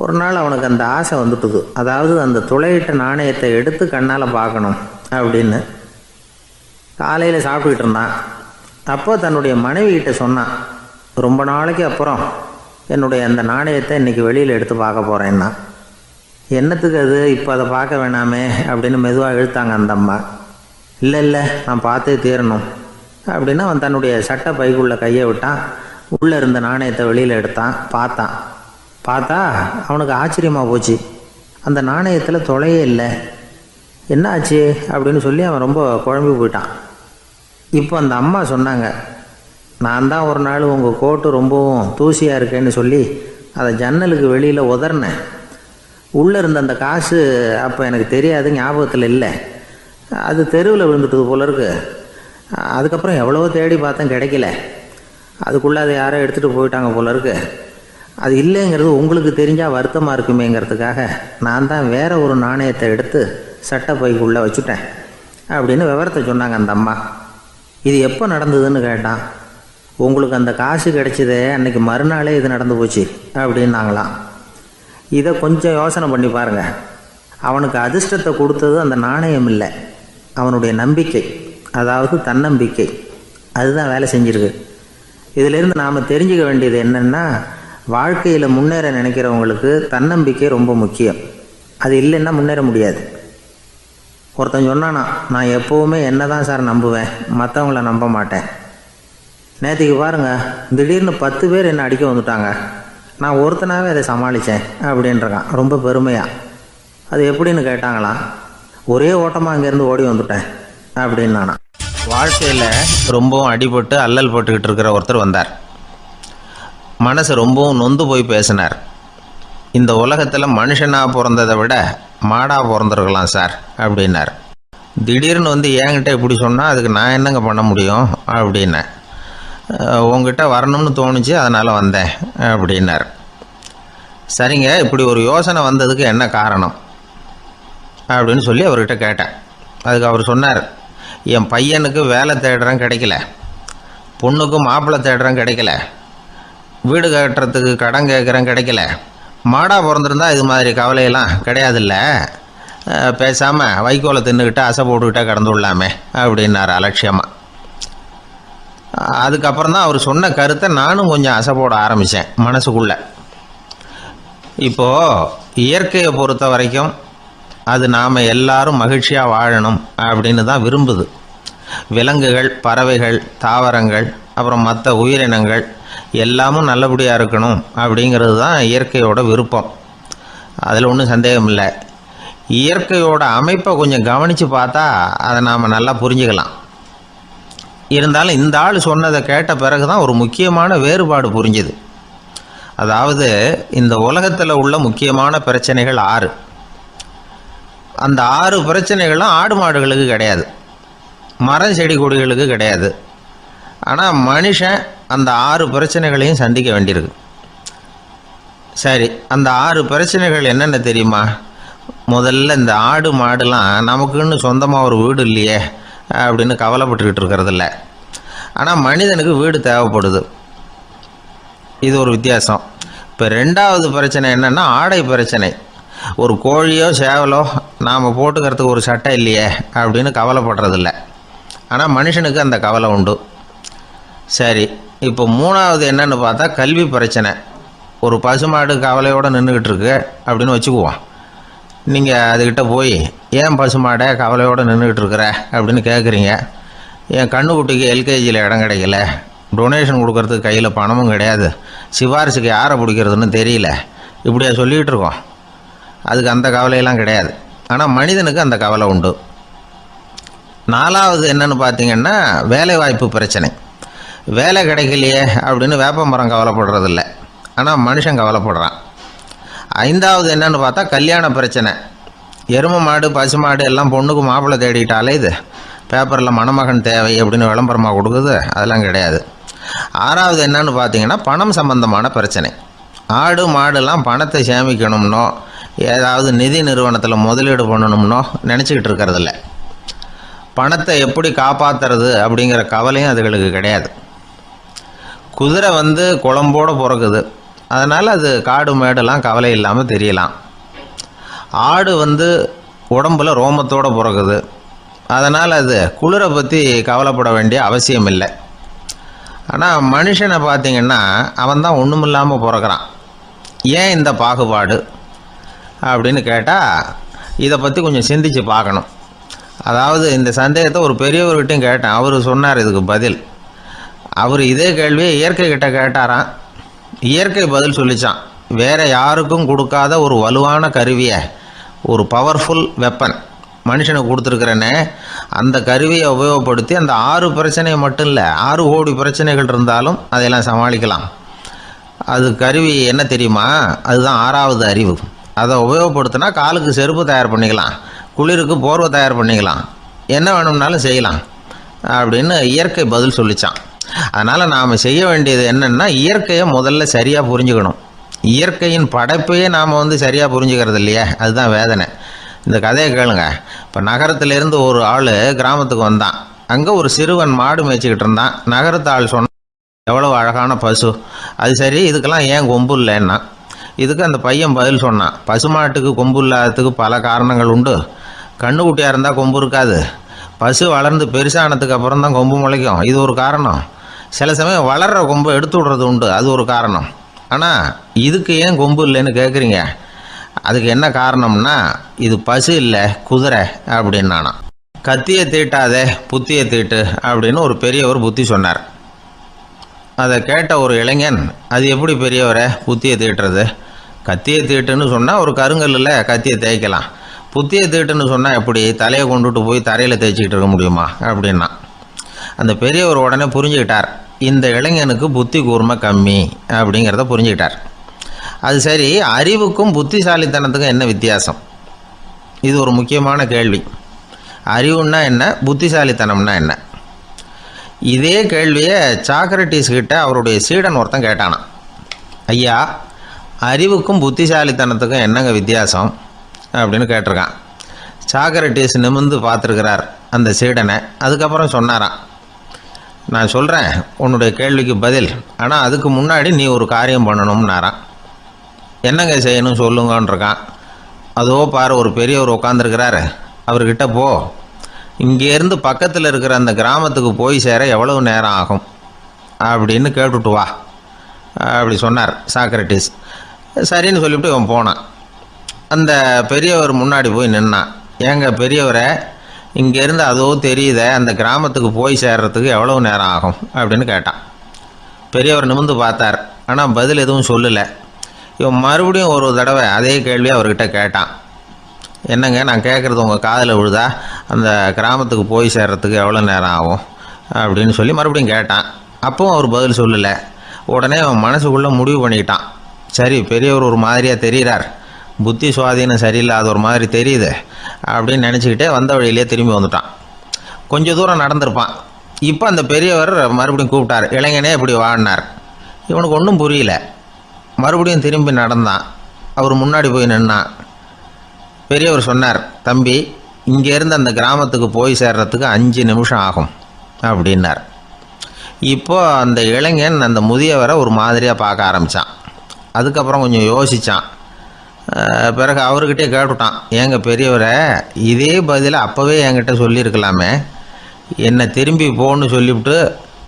ஒரு நாள் அவனுக்கு அந்த ஆசை வந்துட்டுது. அதாவது அந்த துளையிட்ட நாணயத்தை எடுத்து கண்ணால் பார்க்கணும் அப்படின்னு. காலையில் சாப்பிட்டுக்கிட்டு இருந்தான். அப்போ தன்னுடைய மனைவிகிட்ட சொன்னான், ரொம்ப நாளைக்கு அப்புறம் என்னுடைய அந்த நாணயத்தை இன்றைக்கி வெளியில் எடுத்து பார்க்க போகிறேன்னா. என்னத்துக்கு அது, இப்போ அதை பார்க்க வேணாமே அப்படின்னு மெதுவாக இழுத்தாங்க அந்த அம்மா. இல்லை நான் பார்த்தே தீரணும் அப்படின்னு அவன் தன்னுடைய சட்டை பைக்குள்ளே கையை விட்டான். உள்ளே இருந்த நாணயத்தை வெளியில் எடுத்தான். பார்த்தா அவனுக்கு ஆச்சரியமாக போச்சு. அந்த நாணயத்தில் துளையே இல்லை. என்ன ஆச்சு அப்படின்னு சொல்லி அவன் ரொம்ப குழம்பி போயிட்டான். இப்போ அந்த அம்மா சொன்னாங்க, நான் தான் ஒரு நாள் உங்கள் கோட்டு ரொம்பவும் தூசியாக இருக்கேன்னு சொல்லி அதை ஜன்னலுக்கு வெளியில் உதறினேன். உள்ளே இருந்த அந்த காசு அப்போ எனக்கு தெரியாது, ஞாபகத்தில் இல்லை. அது தெருவில் விழுந்துட்டது போல இருக்கு. அதுக்கப்புறம் எவ்வளவோ தேடி பார்த்தேன், கிடைக்கல. அதுக்குள்ளே அதை யாரோ எடுத்துகிட்டு போயிட்டாங்க போல இருக்கு. அது இல்லைங்கிறது உங்களுக்கு தெரிஞ்சால் வருத்தமாக இருக்குமேங்கிறதுக்காக நான் தான் வேறு ஒரு நாணயத்தை எடுத்து சட்டை பைக்குள்ளே வச்சுட்டேன் அப்படின்னு விவரத்தை சொன்னாங்க அந்த அம்மா. இது எப்போ நடந்ததுன்னு கேட்டான். உங்களுக்கு அந்த காசு கிடைச்சதே அன்றைக்கி மறுநாளே இது நடந்து போச்சு அப்படின்னாங்களாம். இதை கொஞ்சம் யோசனை பண்ணி பாருங்கள். அவனுக்கு அதிர்ஷ்டத்தை கொடுத்தது அந்த நாணயம் இல்லை, அவனுடைய நம்பிக்கை, அதாவது தன்னம்பிக்கை. அதுதான் வேலை செஞ்சுருக்கு. இதிலிருந்து நாம் தெரிஞ்சுக்க வேண்டியது என்னென்னா, வாழ்க்கையில் முன்னேற நினைக்கிறவங்களுக்கு தன்னம்பிக்கை ரொம்ப முக்கியம். அது இல்லைன்னா முன்னேற முடியாது. ஒருத்தன் சொன்னானா, நான் எப்போவுமே என்ன தான் சார் நம்புவேன், மற்றவங்கள நம்ப மாட்டேன். நேற்றுக்கு பாருங்கள், திடீர்னு 10 பேர் என்னை அடிக்க வந்துட்டாங்க, நான் ஒருத்தனாகவே அதை சமாளித்தேன் அப்படின்றான் ரொம்ப பெருமையாக. அது எப்படின்னு கேட்டாங்களாம். ஒரே ஓட்டமாக அங்கேருந்து ஓடி வந்துட்டேன் அப்படின்னானா. வாழ்க்கையில் ரொம்பவும் அடிபட்டு அல்லல் போட்டுக்கிட்டு இருக்கிற ஒருத்தர் வந்தார். மனசு ரொம்பவும் நொந்து போய் பேசினார். இந்த உலகத்தில் மனுஷனாக பிறந்ததை விட மாடாக பிறந்திருக்கலாம் சார் அப்படின்னார். திடீர்னு என்கிட்ட இப்படி சொன்னால் அதுக்கு நான் என்னங்க பண்ண முடியும் அப்படின்னேன். உங்ககிட்ட வரணும்னு தோணுச்சு, அதனால் வந்தேன் அப்படின்னார். சரிங்க, இப்படி ஒரு யோசனை வந்ததுக்கு என்ன காரணம் அப்படின்னு சொல்லி அவர்கிட்ட கேட்டேன். அதுக்கு அவர் சொன்னார், என் பையனுக்கு வேலை தேடுறேன் கிடைக்கல, பொண்ணுக்கு மாப்பிள்ளை தேடுறேன் கிடைக்கல, வீடு கட்டுறதுக்கு கடன் கேட்குறேன் கிடைக்கல, மாடாக பிறந்திருந்தா இது மாதிரி கவலையெல்லாம் கிடையாதுல்ல, பேசாமல் வைக்கோலை தின்னுக்கிட்டு அசை போட்டுக்கிட்டே கடந்து விடலாமே அப்படின்னார் அலட்சியமாக. அதுக்கப்புறம் தான் அவர் சொன்ன கருத்தை நானும் கொஞ்சம் அசை போட ஆரம்பித்தேன் மனசுக்குள்ளே. இப்போது இயற்கையை பொறுத்த வரைக்கும் அது நாம் எல்லாரும் மகிழ்ச்சியாக வாழணும் அப்படின்னு தான் விரும்புது. விலங்குகள், பறவைகள், தாவரங்கள், அப்புறம் மற்ற உயிரினங்கள் எல்லாமும் நல்லபடியாக இருக்கணும் அப்படிங்கிறது தான் இயற்கையோட விருப்பம். அதில் ஒன்றும் சந்தேகம் இல்லை. இயற்கையோட அமைப்பை கொஞ்சம் கவனித்து பார்த்தா அதை நாம் நல்லா புரிஞ்சுக்கலாம். இருந்தாலும் இந்த ஆள் சொன்னதை கேட்ட பிறகு தான் ஒரு முக்கியமான வேறுபாடு புரிஞ்சுது. அதாவது இந்த உலகத்தில் உள்ள முக்கியமான பிரச்சனைகள் 6. அந்த 6 பிரச்சனைகளும் ஆடு மாடுகளுக்கு கிடையாது, மரம் செடி கொடிகளுக்கு கிடையாது. ஆனால் மனுஷன் அந்த 6 பிரச்சனைகளையும் சந்திக்க வேண்டியிருக்கு. சரி, அந்த 6 பிரச்சனைகள் என்னென்ன தெரியுமா? முதல்ல இந்த ஆடு மாடுலாம் நமக்குன்னு சொந்தமாக ஒரு வீடு இல்லையே அப்படின்னு கவலைப்பட்டுக்கிட்டு இருக்கிறதில்ல. ஆனால் மனிதனுக்கு வீடு தேவைப்படுது. இது ஒரு வித்தியாசம். இப்போ 2வது பிரச்சனை என்னென்னா ஆடை பிரச்சனை. ஒரு கோழியோ சேவலோ நாம் போட்டுக்கிறதுக்கு ஒரு சட்டை இல்லையே அப்படின்னு கவலைப்படுறதில்ல. ஆனால் மனுஷனுக்கு அந்த கவலை உண்டு. சரி, இப்போ 3வது என்னன்னு பார்த்தா கல்வி பிரச்சனை. ஒரு பசுமாடு கவலையோடு நின்றுக்கிட்டு இருக்கு அப்படின்னு வச்சுக்குவோம். நீங்கள் அதுக்கிட்ட போய் ஏன் பசுமாடை கவலையோடு நின்றுக்கிட்டு இருக்கிற அப்படின்னு கேட்குறீங்க. என் கண்ணுக்குட்டிக்கு எல்கேஜியில் இடம் கிடைக்கல, டொனேஷன் கொடுக்கறதுக்கு கையில் பணமும் கிடையாது, சிபாரிசுக்கு யாரை பிடிக்கிறதுன்னு தெரியல, இப்படியா சொல்லிகிட்டு இருக்கோம். அதுக்கு அந்த கவலையெல்லாம் கிடையாது. ஆனால் மனிதனுக்கு அந்த கவலை உண்டு. 4வது என்னன்னு பார்த்தீங்கன்னா வேலைவாய்ப்பு பிரச்சனை. வேலை கிடைக்கலையே அப்படின்னு வேப்ப மரம் கவலைப்படுறதில்ல, ஆனால் மனுஷன் கவலைப்படுறான். 5வது என்னன்னு பார்த்தா கல்யாண பிரச்சனை. எருமை மாடு பசு மாடு எல்லாம் பொண்ணுக்கு மாப்பிள்ளை தேடிட்டாலே இது பேப்பரில் மணமகன் தேவை அப்படின்னு விளம்பரமாக கொடுக்குது, அதெல்லாம் கிடையாது. 6வது என்னன்னு பார்த்தீங்கன்னா பணம் சம்பந்தமான பிரச்சனை. ஆடு மாடுலாம் பணத்தை சேமிக்கணும்னோ ஏதாவது நிதி நிறுவனத்தில் முதலீடு பண்ணணும்னோ நினச்சிக்கிட்டு இருக்கிறதில்ல. பணத்தை எப்படி காப்பாற்றுறது அப்படிங்கிற கவலையும் அதுகளுக்கு கிடையாது. குதிரை குளம்போடு பிறக்குது, அதனால் அது காடு மேடெல்லாம் கவலை இல்லாமல் தெரியலாம். ஆடு உடம்புல ரோமத்தோடு பிறக்குது, அதனால் அது குளிரை பற்றி கவலைப்பட வேண்டிய அவசியம் இல்லை. ஆனால் மனுஷனை பார்த்திங்கன்னா அவன் தான் ஒன்றுமில்லாமல் பிறக்கிறான். ஏன் இந்த பாகுபாடு அப்படின்னு கேட்டால் இதை பற்றி கொஞ்சம் சிந்திச்சு பார்க்கணும். அதாவது இந்த சந்தேகத்தை ஒரு பெரியவர்கிட்டையும் கேட்டேன். அவர் சொன்னார் இதுக்கு பதில். அவர் இதே கேள்வியை இயற்கை கிட்ட கேட்டாராம். இயற்கை பதில் சொல்லிச்சான். வேறு யாருக்கும் கொடுக்காத ஒரு வலுவான கருவியை, ஒரு பவர்ஃபுல் வெப்பன் மனுஷனுக்கு கொடுத்துருக்குறேன்னு, அந்த கருவியை உபயோகப்படுத்தி அந்த 6 பிரச்சனையை மட்டும் இல்லை 6 கோடி பிரச்சனைகள் இருந்தாலும் அதையெல்லாம் சமாளிக்கலாம். அது கருவி என்ன தெரியுமா? அதுதான் 6வது அறிவு. அதை உபயோகப்படுத்தினா காலுக்கு செருப்பு தயார் பண்ணிக்கலாம், குளிருக்கு போர்வை தயார் பண்ணிக்கலாம், என்ன வேணும்னாலும் செய்யலாம் அப்படின்னு இயற்கை பதில் சொல்லிச்சான். அதனால் நாம் செய்ய வேண்டியது என்னென்னா இயற்கையை முதல்ல சரியாக புரிஞ்சுக்கணும். இயற்கையின் படைப்பையே நாம் சரியாக புரிஞ்சுக்கிறது இல்லையே, அதுதான் வேதனை. இந்த கதையை கேளுங்க. இப்போ நகரத்திலேருந்து ஒரு ஆள் கிராமத்துக்கு வந்தான். அங்கே ஒரு சிறுவன் மாடு மேய்ச்சிக்கிட்டு இருந்தான். நகரத்து ஆள் சொன்னான், எவ்வளோ அழகான பசு, அது சரி இதுக்கெல்லாம் ஏன் கொம்பு இல்லைன்னா. இதுக்கு அந்த பையன் பதில் சொன்னான், பசுமாட்டுக்கு கொம்பு இல்லாததுக்கு பல காரணங்கள் உண்டு. கண்ணுக்குட்டியாக இருந்தால் கொம்பு இருக்காது, பசு வளர்ந்து பெருசானதுக்கு அப்புறம் தான் கொம்பு முளைக்கும், இது ஒரு காரணம். சில சமயம் வளர்கிற கொம்பை எடுத்து விடுறது உண்டு, அது ஒரு காரணம். ஆனால் இதுக்கு ஏன் கொம்பு இல்லைன்னு கேட்குறீங்க. அதுக்கு என்ன காரணம்னா இது பசு இல்லை குதிரை அப்படின்னானா. கத்தியை தீட்டாதே புத்தியை தீட்டு அப்படின்னு ஒரு பெரியவர் புத்தி சொன்னார். அதை கேட்ட ஒரு இளைஞன், அது எப்படி பெரியவரை புத்தியை தீட்டுறது? கத்தியை தீட்டுன்னு சொன்னால் ஒரு கருங்கல்லில் கத்தியை தேய்க்கலாம், புத்தியை தீட்டுன்னு சொன்னால் எப்படி தலையை கொண்டுட்டு போய் தரையில் தேய்ச்சிக்கிட்டு இருக்க முடியுமா அப்படின்னா. அந்த பெரியவர் உடனே புரிஞ்சுக்கிட்டார், இந்த இளைஞனுக்கு புத்தி கூர்மை கம்மி அப்படிங்கிறத புரிஞ்சுக்கிட்டார். அது சரி, அறிவுக்கும் புத்திசாலித்தனத்துக்கும் என்ன வித்தியாசம்? இது ஒரு முக்கியமான கேள்வி. அறிவுன்னா என்ன, புத்திசாலித்தனம்னா என்ன? இதே கேள்வியை சாக்ரட்டிஸ் கிட்ட அவருடைய சீடன் ஒருத்தன் கேட்டானான். ஐயா, அறிவுக்கும் புத்திசாலித்தனத்துக்கும் என்னங்க வித்தியாசம் அப்படின்னு கேட்டிருக்கான். சாக்ரட்டிஸ் நிமிர்ந்து பார்த்துருக்கிறார் அந்த சீடனை. அதுக்கப்புறம் சொன்னாராம், நான் சொல்கிறேன் உன்னுடைய கேள்விக்கு பதில், ஆனால் அதுக்கு முன்னாடி நீ ஒரு காரியம் பண்ணணும்னாரான். என்னங்க செய்யணும் சொல்லுங்கன்றிருக்கான். அதோ பாரு ஒரு பெரியவர் உட்காந்துருக்கிறாரு, அவர்கிட்ட போ, இங்கேருந்து பக்கத்தில் இருக்கிற அந்த கிராமத்துக்கு போய் சேர எவ்வளவு நேரம் ஆகும் அப்படின்னு கேட்டுட்டு வா அப்படி சொன்னார் சாக்ரட்டிஸ். சரின்னு சொல்லிவிட்டு இவன் போனான். அந்த பெரியவர் முன்னாடி போய் நின்னான். ஏங்க பெரியவரை, இங்கேருந்து அதோ தெரியுத அந்த கிராமத்துக்கு போய் சேர்றதுக்கு எவ்வளோ நேரம் ஆகும் அப்படின்னு கேட்டான். பெரியவர் நிமிர்ந்து பார்த்தார். ஆனால் பதில் எதுவும் சொல்லலை. இவன் மறுபடியும் ஒரு தடவை அதே கேள்வியை அவர்கிட்ட கேட்டான். என்னங்க, நான் கேட்குறது உங்கள் காதில் விழுதா? அந்த கிராமத்துக்கு போய் சேர்றதுக்கு எவ்வளோ நேரம் ஆகும் அப்படின்னு சொல்லி மறுபடியும் கேட்டான். அப்பவும் அவர் பதில் சொல்லலை. உடனே அவன் மனசுக்குள்ளே முடிவு பண்ணிக்கிட்டான். சரி, பெரியவர் ஒரு மாதிரியாக தெரிகிறார், புத்தி சுவாதீனம் சரியில்லாத ஒரு மாதிரி தெரியுது அப்படின்னு நினச்சிக்கிட்டே வந்த வழியிலே திரும்பி வந்துட்டான். கொஞ்சம் தூரம் நடந்திருப்பான். இப்போ அந்த பெரியவர் மறுபடியும் கூப்பிட்டார். இளைஞனே இப்படி வாடினார். இவனுக்கு ஒன்றும் புரியல. மறுபடியும் திரும்பி நடந்தான். அவர் முன்னாடி போய் நின்னான். பெரியவர் சொன்னார், தம்பி, இங்கேருந்து அந்த கிராமத்துக்கு போய் சேர்றதுக்கு 5 நிமிஷம் ஆகும் அப்படின்னார். இப்போ அந்த இளைஞன் அந்த முதியவரை ஒரு மாதிரியாக பார்க்க ஆரம்பித்தான். அதுக்கப்புறம் கொஞ்சம் யோசித்தான். பிறகு அவர்கிட்டே கேட்டுட்டான், ஏங்க பெரியவரை, இதே பதிலை அப்போவே என்கிட்ட சொல்லியிருக்கலாமே, என்னை திரும்பி போன்னு சொல்லிவிட்டு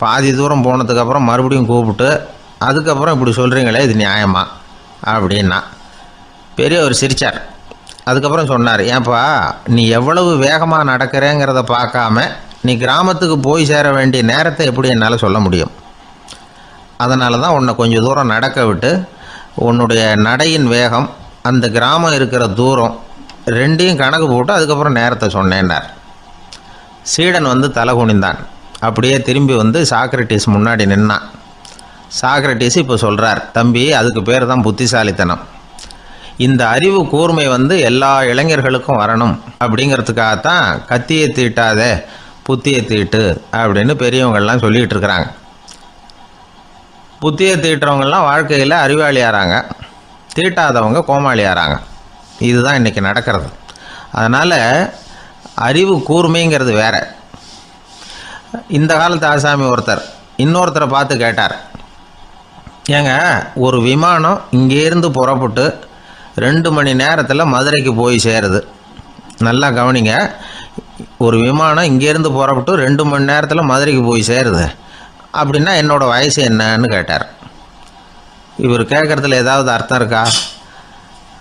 பாதி தூரம் போனதுக்கப்புறம் மறுபடியும் கூப்பிட்டு அதுக்கப்புறம் இப்படி சொல்கிறீங்களே, இது நியாயமா அப்படின்னா. பெரியவர் சிரித்தார். அதுக்கப்புறம் சொன்னார், ஏன்பா, நீ எவ்வளவு வேகமாக நடக்கிறேங்கிறத பார்க்காம நீ கிராமத்துக்கு போய் சேர வேண்டிய நேரத்தை எப்படி என்னால் சொல்ல முடியும்? அதனால தான் உன்னை கொஞ்சம் தூரம் நடக்க விட்டு உன்னுடைய நடையின் வேகம், அந்த கிராமம் இருக்கிற தூரம் ரெண்டையும் கணக்கு போட்டு அதுக்கப்புறம் நேரத்தை சொன்னேன்னார். சீடன் வந்து தலை குனிந்தான். அப்படியே திரும்பி வந்து சாக்ரட்டிஸ் முன்னாடி நின்னான். சாக்ரட்டிஸ் இப்போ சொல்கிறார், தம்பி, அதுக்கு பேர் தான் புத்திசாலித்தனம். இந்த அறிவு கூர்மை வந்து எல்லா இளைஞர்களுக்கும் வரணும் அப்படிங்கிறதுக்காகத்தான் கத்தியை தீட்டாதே புத்தியை தீட்டு அப்படின்னு பெரியவங்கள்லாம் சொல்லிகிட்டு இருக்கிறாங்க. புத்தியை தீட்டுறவங்கெல்லாம் வாழ்க்கையில் அறிவாளியாகிறாங்க, தீட்டாதவங்க கோமாளியாகிறாங்க. இதுதான் இன்றைக்கி நடக்கிறது. அதனால் அறிவு கூர்மைங்கிறது வேற. இந்த காலத்து ஆசாமி ஒருத்தர் இன்னொருத்தரை பார்த்து கேட்டார், ஏங்க, ஒரு விமானம் இங்கேருந்து புறப்பட்டு 2 மணி நேரத்தில் மதுரைக்கு போய் சேருது. நல்லா கவனிங்க, ஒரு விமானம் இங்கேருந்து புறப்பட்டு 2 மணி நேரத்தில் மதுரைக்கு போய் சேருது அப்படின்னா என்னோடய வயசு என்னன்னு கேட்டார். இவர் கேட்குறதுல ஏதாவது அர்த்தம் இருக்கா?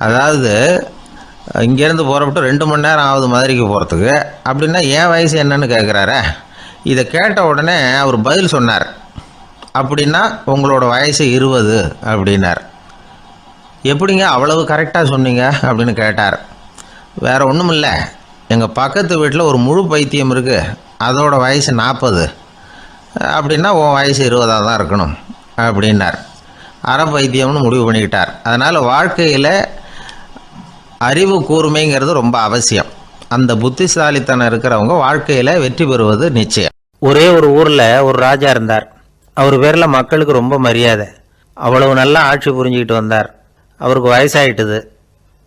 அதாவது இங்கேருந்து புறப்பட்டு 2 மணி நேரம் ஆகுது மதுரைக்கு போகிறதுக்கு, அப்படின்னா என் வயசு என்னன்னு கேட்குறாரே. இதை கேட்ட உடனே அவர் பதில் சொன்னார், அப்படின்னா உங்களோட வயசு 20 அப்படின்னார். எப்படிங்க அவ்வளவு கரெக்டாக சொன்னீங்க அப்படின்னு கேட்டார். வேறு ஒன்றும் இல்லை, எங்கள் பக்கத்து வீட்டில் ஒரு முழு பைத்தியம் இருக்குது, அதோட வயசு 40, அப்படின்னா உன் வயசு 20 தான் இருக்கணும் அப்படின்னார். அரை பைத்தியம்னு முடிவு பண்ணிக்கிட்டார். அதனால் வாழ்க்கையில் அறிவு கூர்மைங்கிறது ரொம்ப அவசியம். அந்த புத்திசாலித்தனம் இருக்கிறவங்க வாழ்க்கையில் வெற்றி பெறுவது நிச்சயம். ஒரே ஒரு ஊரில் ஒரு ராஜா இருந்தார். அவர் பேரில் மக்களுக்கு ரொம்ப மரியாதை. அவ்வளவு நல்லா ஆட்சி புரிஞ்சுக்கிட்டு வந்தார். அவருக்கு வயசாயிட்டுது.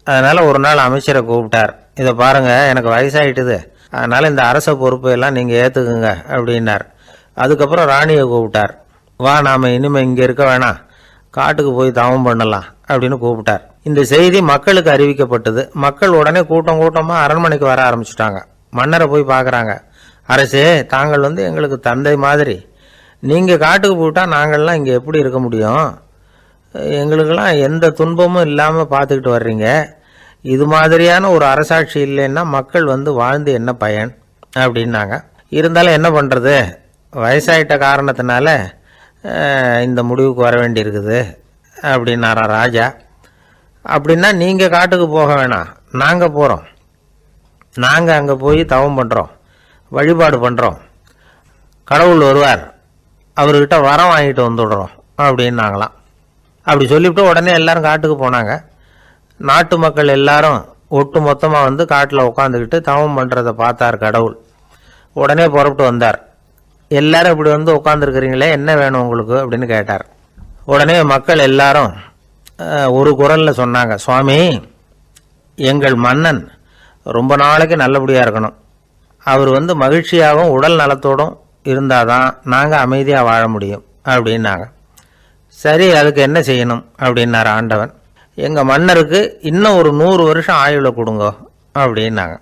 அதனால் ஒரு நாள் அமைச்சரை கூப்பிட்டார். இதை பாருங்கள், எனக்கு வயசாயிட்டுது, அதனால் இந்த அரச பொறுப்பையெல்லாம் நீங்கள் ஏற்றுக்குங்க அப்படின்னார். அதுக்கப்புறம் ராணியை கூப்பிட்டார். வா, நாம் இனிமேல் இங்கே இருக்க வேணாம், காட்டுக்கு போய் தவம் பண்ணலாம் அப்படின்னு கூப்பிட்டார். இந்த செய்தி மக்களுக்கு அறிவிக்கப்பட்டது. மக்கள் உடனே கூட்டம் கூட்டமாக அரண்மனைக்கு வர ஆரம்பிச்சிட்டாங்க. மன்னரை போய் பார்க்குறாங்க. அரசே, தாங்கள் வந்து எங்களுக்கு தந்தை மாதிரி, நீங்கள் காட்டுக்கு போயிட்டால் நாங்கள்லாம் இங்கே எப்படி இருக்க முடியும்? எங்களுக்கெல்லாம் எந்த துன்பமும் இல்லாமல் பார்த்துக்கிட்டு வர்றீங்க. இது மாதிரியான ஒரு அரசாட்சி இல்லைன்னா மக்கள் வந்து வாழ்ந்து என்ன பயன் அப்படின்னாங்க. இருந்தாலும் என்ன பண்ணுறது, வயசாயிட்ட காரணத்தினால இந்த முடிவுக்கு வர வேண்டியிருக்குது அப்படின்னாரா ராஜா. அப்படின்னா நீங்கள் காட்டுக்கு போக வேணாம், நாங்கள் போகிறோம். நாங்கள் அங்கே போய் தவம் பண்ணுறோம், வழிபாடு பண்ணுறோம். கடவுள் வருவார், அவர்கிட்ட வரம் வாங்கிட்டு வந்துடுறோம் அப்படின்னாங்களாம். அப்படி சொல்லிவிட்டு உடனே எல்லாரும் காட்டுக்கு போனாங்க. நாட்டு மக்கள் எல்லாரும் ஒட்டு மொத்தமாக வந்து காட்டில் உட்காந்துக்கிட்டு தவம் பண்ணுறதை பார்த்தார் கடவுள். உடனே புறப்பட்டு வந்தார். எல்லாரும் இப்படி வந்து உட்காந்துருக்கிறீங்களே, என்ன வேணும் உங்களுக்கு அப்படின்னு கேட்டார். உடனே மக்கள் எல்லாரும் ஒரு குரலில் சொன்னாங்க, சுவாமி, எங்கள் மன்னன் ரொம்ப நாளைக்கு நல்லபடியாக இருக்கணும். அவர் வந்து மகிழ்ச்சியாகவும் உடல் நலத்தோடும் இருந்தால் தான் நாங்கள் அமைதியாக வாழ முடியும் அப்படின்னாங்க. சரி, அதுக்கு என்ன செய்யணும் அப்படின்னார் ஆண்டவன். எங்கள் மன்னருக்கு இன்னும் ஒரு 100 வருஷம் ஆயுளை கொடுங்க அப்படின்னாங்க.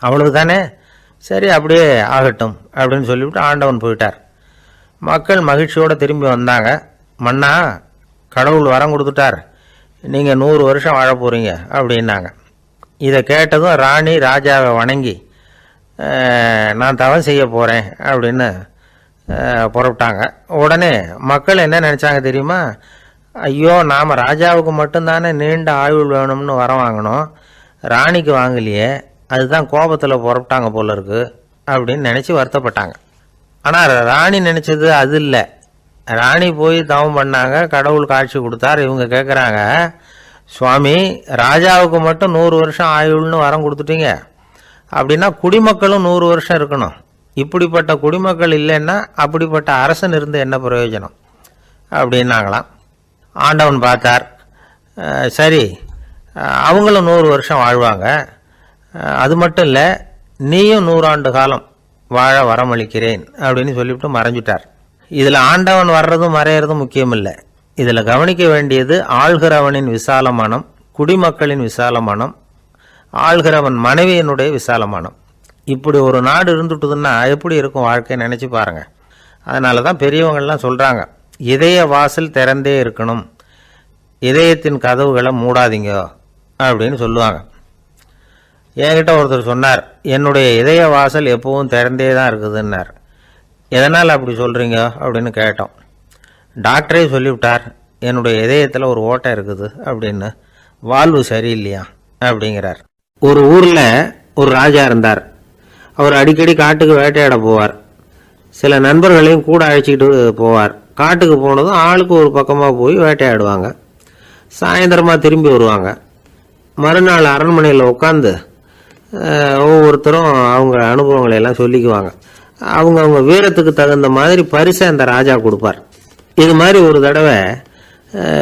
அவ்வளவு தானே, சரி அப்படியே ஆகட்டும் அப்படின்னு சொல்லிவிட்டு ஆண்டவன் போயிட்டார். மக்கள் மகிழ்ச்சியோடு திரும்பி வந்தாங்க. மன்னா, கடவுள் வரம் கொடுத்துட்டார், நீங்கள் 100 வருஷம் வாழ போகிறீங்க அப்படின்னாங்க. இதை கேட்டதும் ராணி ராஜாவை வணங்கி நான் தவம் செய்ய போகிறேன் அப்படின்னு புறப்பட்டாங்க. உடனே மக்கள் என்ன நினச்சாங்க தெரியுமா? ஐயோ, நாம் ராஜாவுக்கு மட்டும்தானே நீண்ட ஆயுள் வேணும்னு வரம் வாங்கினோம், ராணிக்கு வாங்கலையே, அதுதான் கோபத்தில் புறப்பட்டாங்க போல இருக்கு அப்படின்னு நினச்சி வருத்தப்பட்டாங்க. ஆனால் ராணி நினச்சது அது இல்லை. ராணி போய் தவம் பண்ணாங்க, கடவுள் காட்சி கொடுத்தார். இவங்க கேட்குறாங்க, சுவாமி, ராஜாவுக்கு மட்டும் 100 வருஷம் ஆயுள்னு வரம் கொடுத்துட்டீங்க, அப்படின்னா குடிமக்களும் 100 வருஷம் இருக்கணும். இப்படிப்பட்ட குடிமக்கள் இல்லைன்னா அப்படிப்பட்ட அரசன் இருந்து என்ன பிரயோஜனம் அப்படின்னாங்களாம். ஆண்டவன் பார்த்தார், சரி அவங்களும் 100 வருஷம் வாழ்வாங்க, அது மட்டும் இல்லை நீயும் 100 ஆண்டு காலம் வாழ வரமளிக்கிறேன் அப்படின்னு சொல்லிவிட்டு மறைஞ்சிட்டார். இதில் ஆண்டவன் வர்றதும் மறையிறதும் முக்கியம் இல்லை. இதில் கவனிக்க வேண்டியது ஆள்கிறவனின் விசால மனம், குடிமக்களின் விசால மனம், ஆள்கிறவன் மனைவியினுடைய விசால மனம். இப்படி ஒரு நாடு இருந்துட்டுதுன்னா எப்படி இருக்கும் வாழ்க்கை நினச்சி பாருங்கள். அதனால தான் பெரியவங்கள்லாம் சொல்கிறாங்க, இதய வாசல் திறந்தே இருக்கணும், இதயத்தின் கதவுகளை மூடாதீங்க அப்படின்னு சொல்லுவாங்க. என்கிட்ட ஒருத்தர் சொன்னார், என்னுடைய இதய வாசல் எப்பவும் திறந்தே தான் இருக்குதுன்னார். எதனால் அப்படி சொல்கிறீங்க அப்படின்னு கேட்டோம். டாக்டரே சொல்லிவிட்டார், என்னுடைய இதயத்தில் ஒரு ஓட்டை இருக்குது அப்படின்னு, வால்வு சரியில்லையா அப்படிங்கிறார். ஒரு ஊரில் ஒரு ராஜா இருந்தார். அவர் அடிக்கடி காட்டுக்கு வேட்டையாட போவார். சில நண்பர்களையும் கூட அழைச்சிக்கிட்டு போவார். காட்டுக்கு போனதும் ஆளுக்கு ஒரு பக்கமாக போய் வேட்டையாடுவாங்க. சாயந்தரமாக திரும்பி வருவாங்க. மறுநாள் அரண்மனையில் உட்காந்து ஒவ்வொருத்தரும் அவங்க அனுபவங்களை எல்லாம் சொல்லிக்குவாங்க. அவங்க வீரத்துக்கு தகுந்த மாதிரி பரிசை அந்த ராஜா கொடுப்பார். இது மாதிரி ஒரு தடவை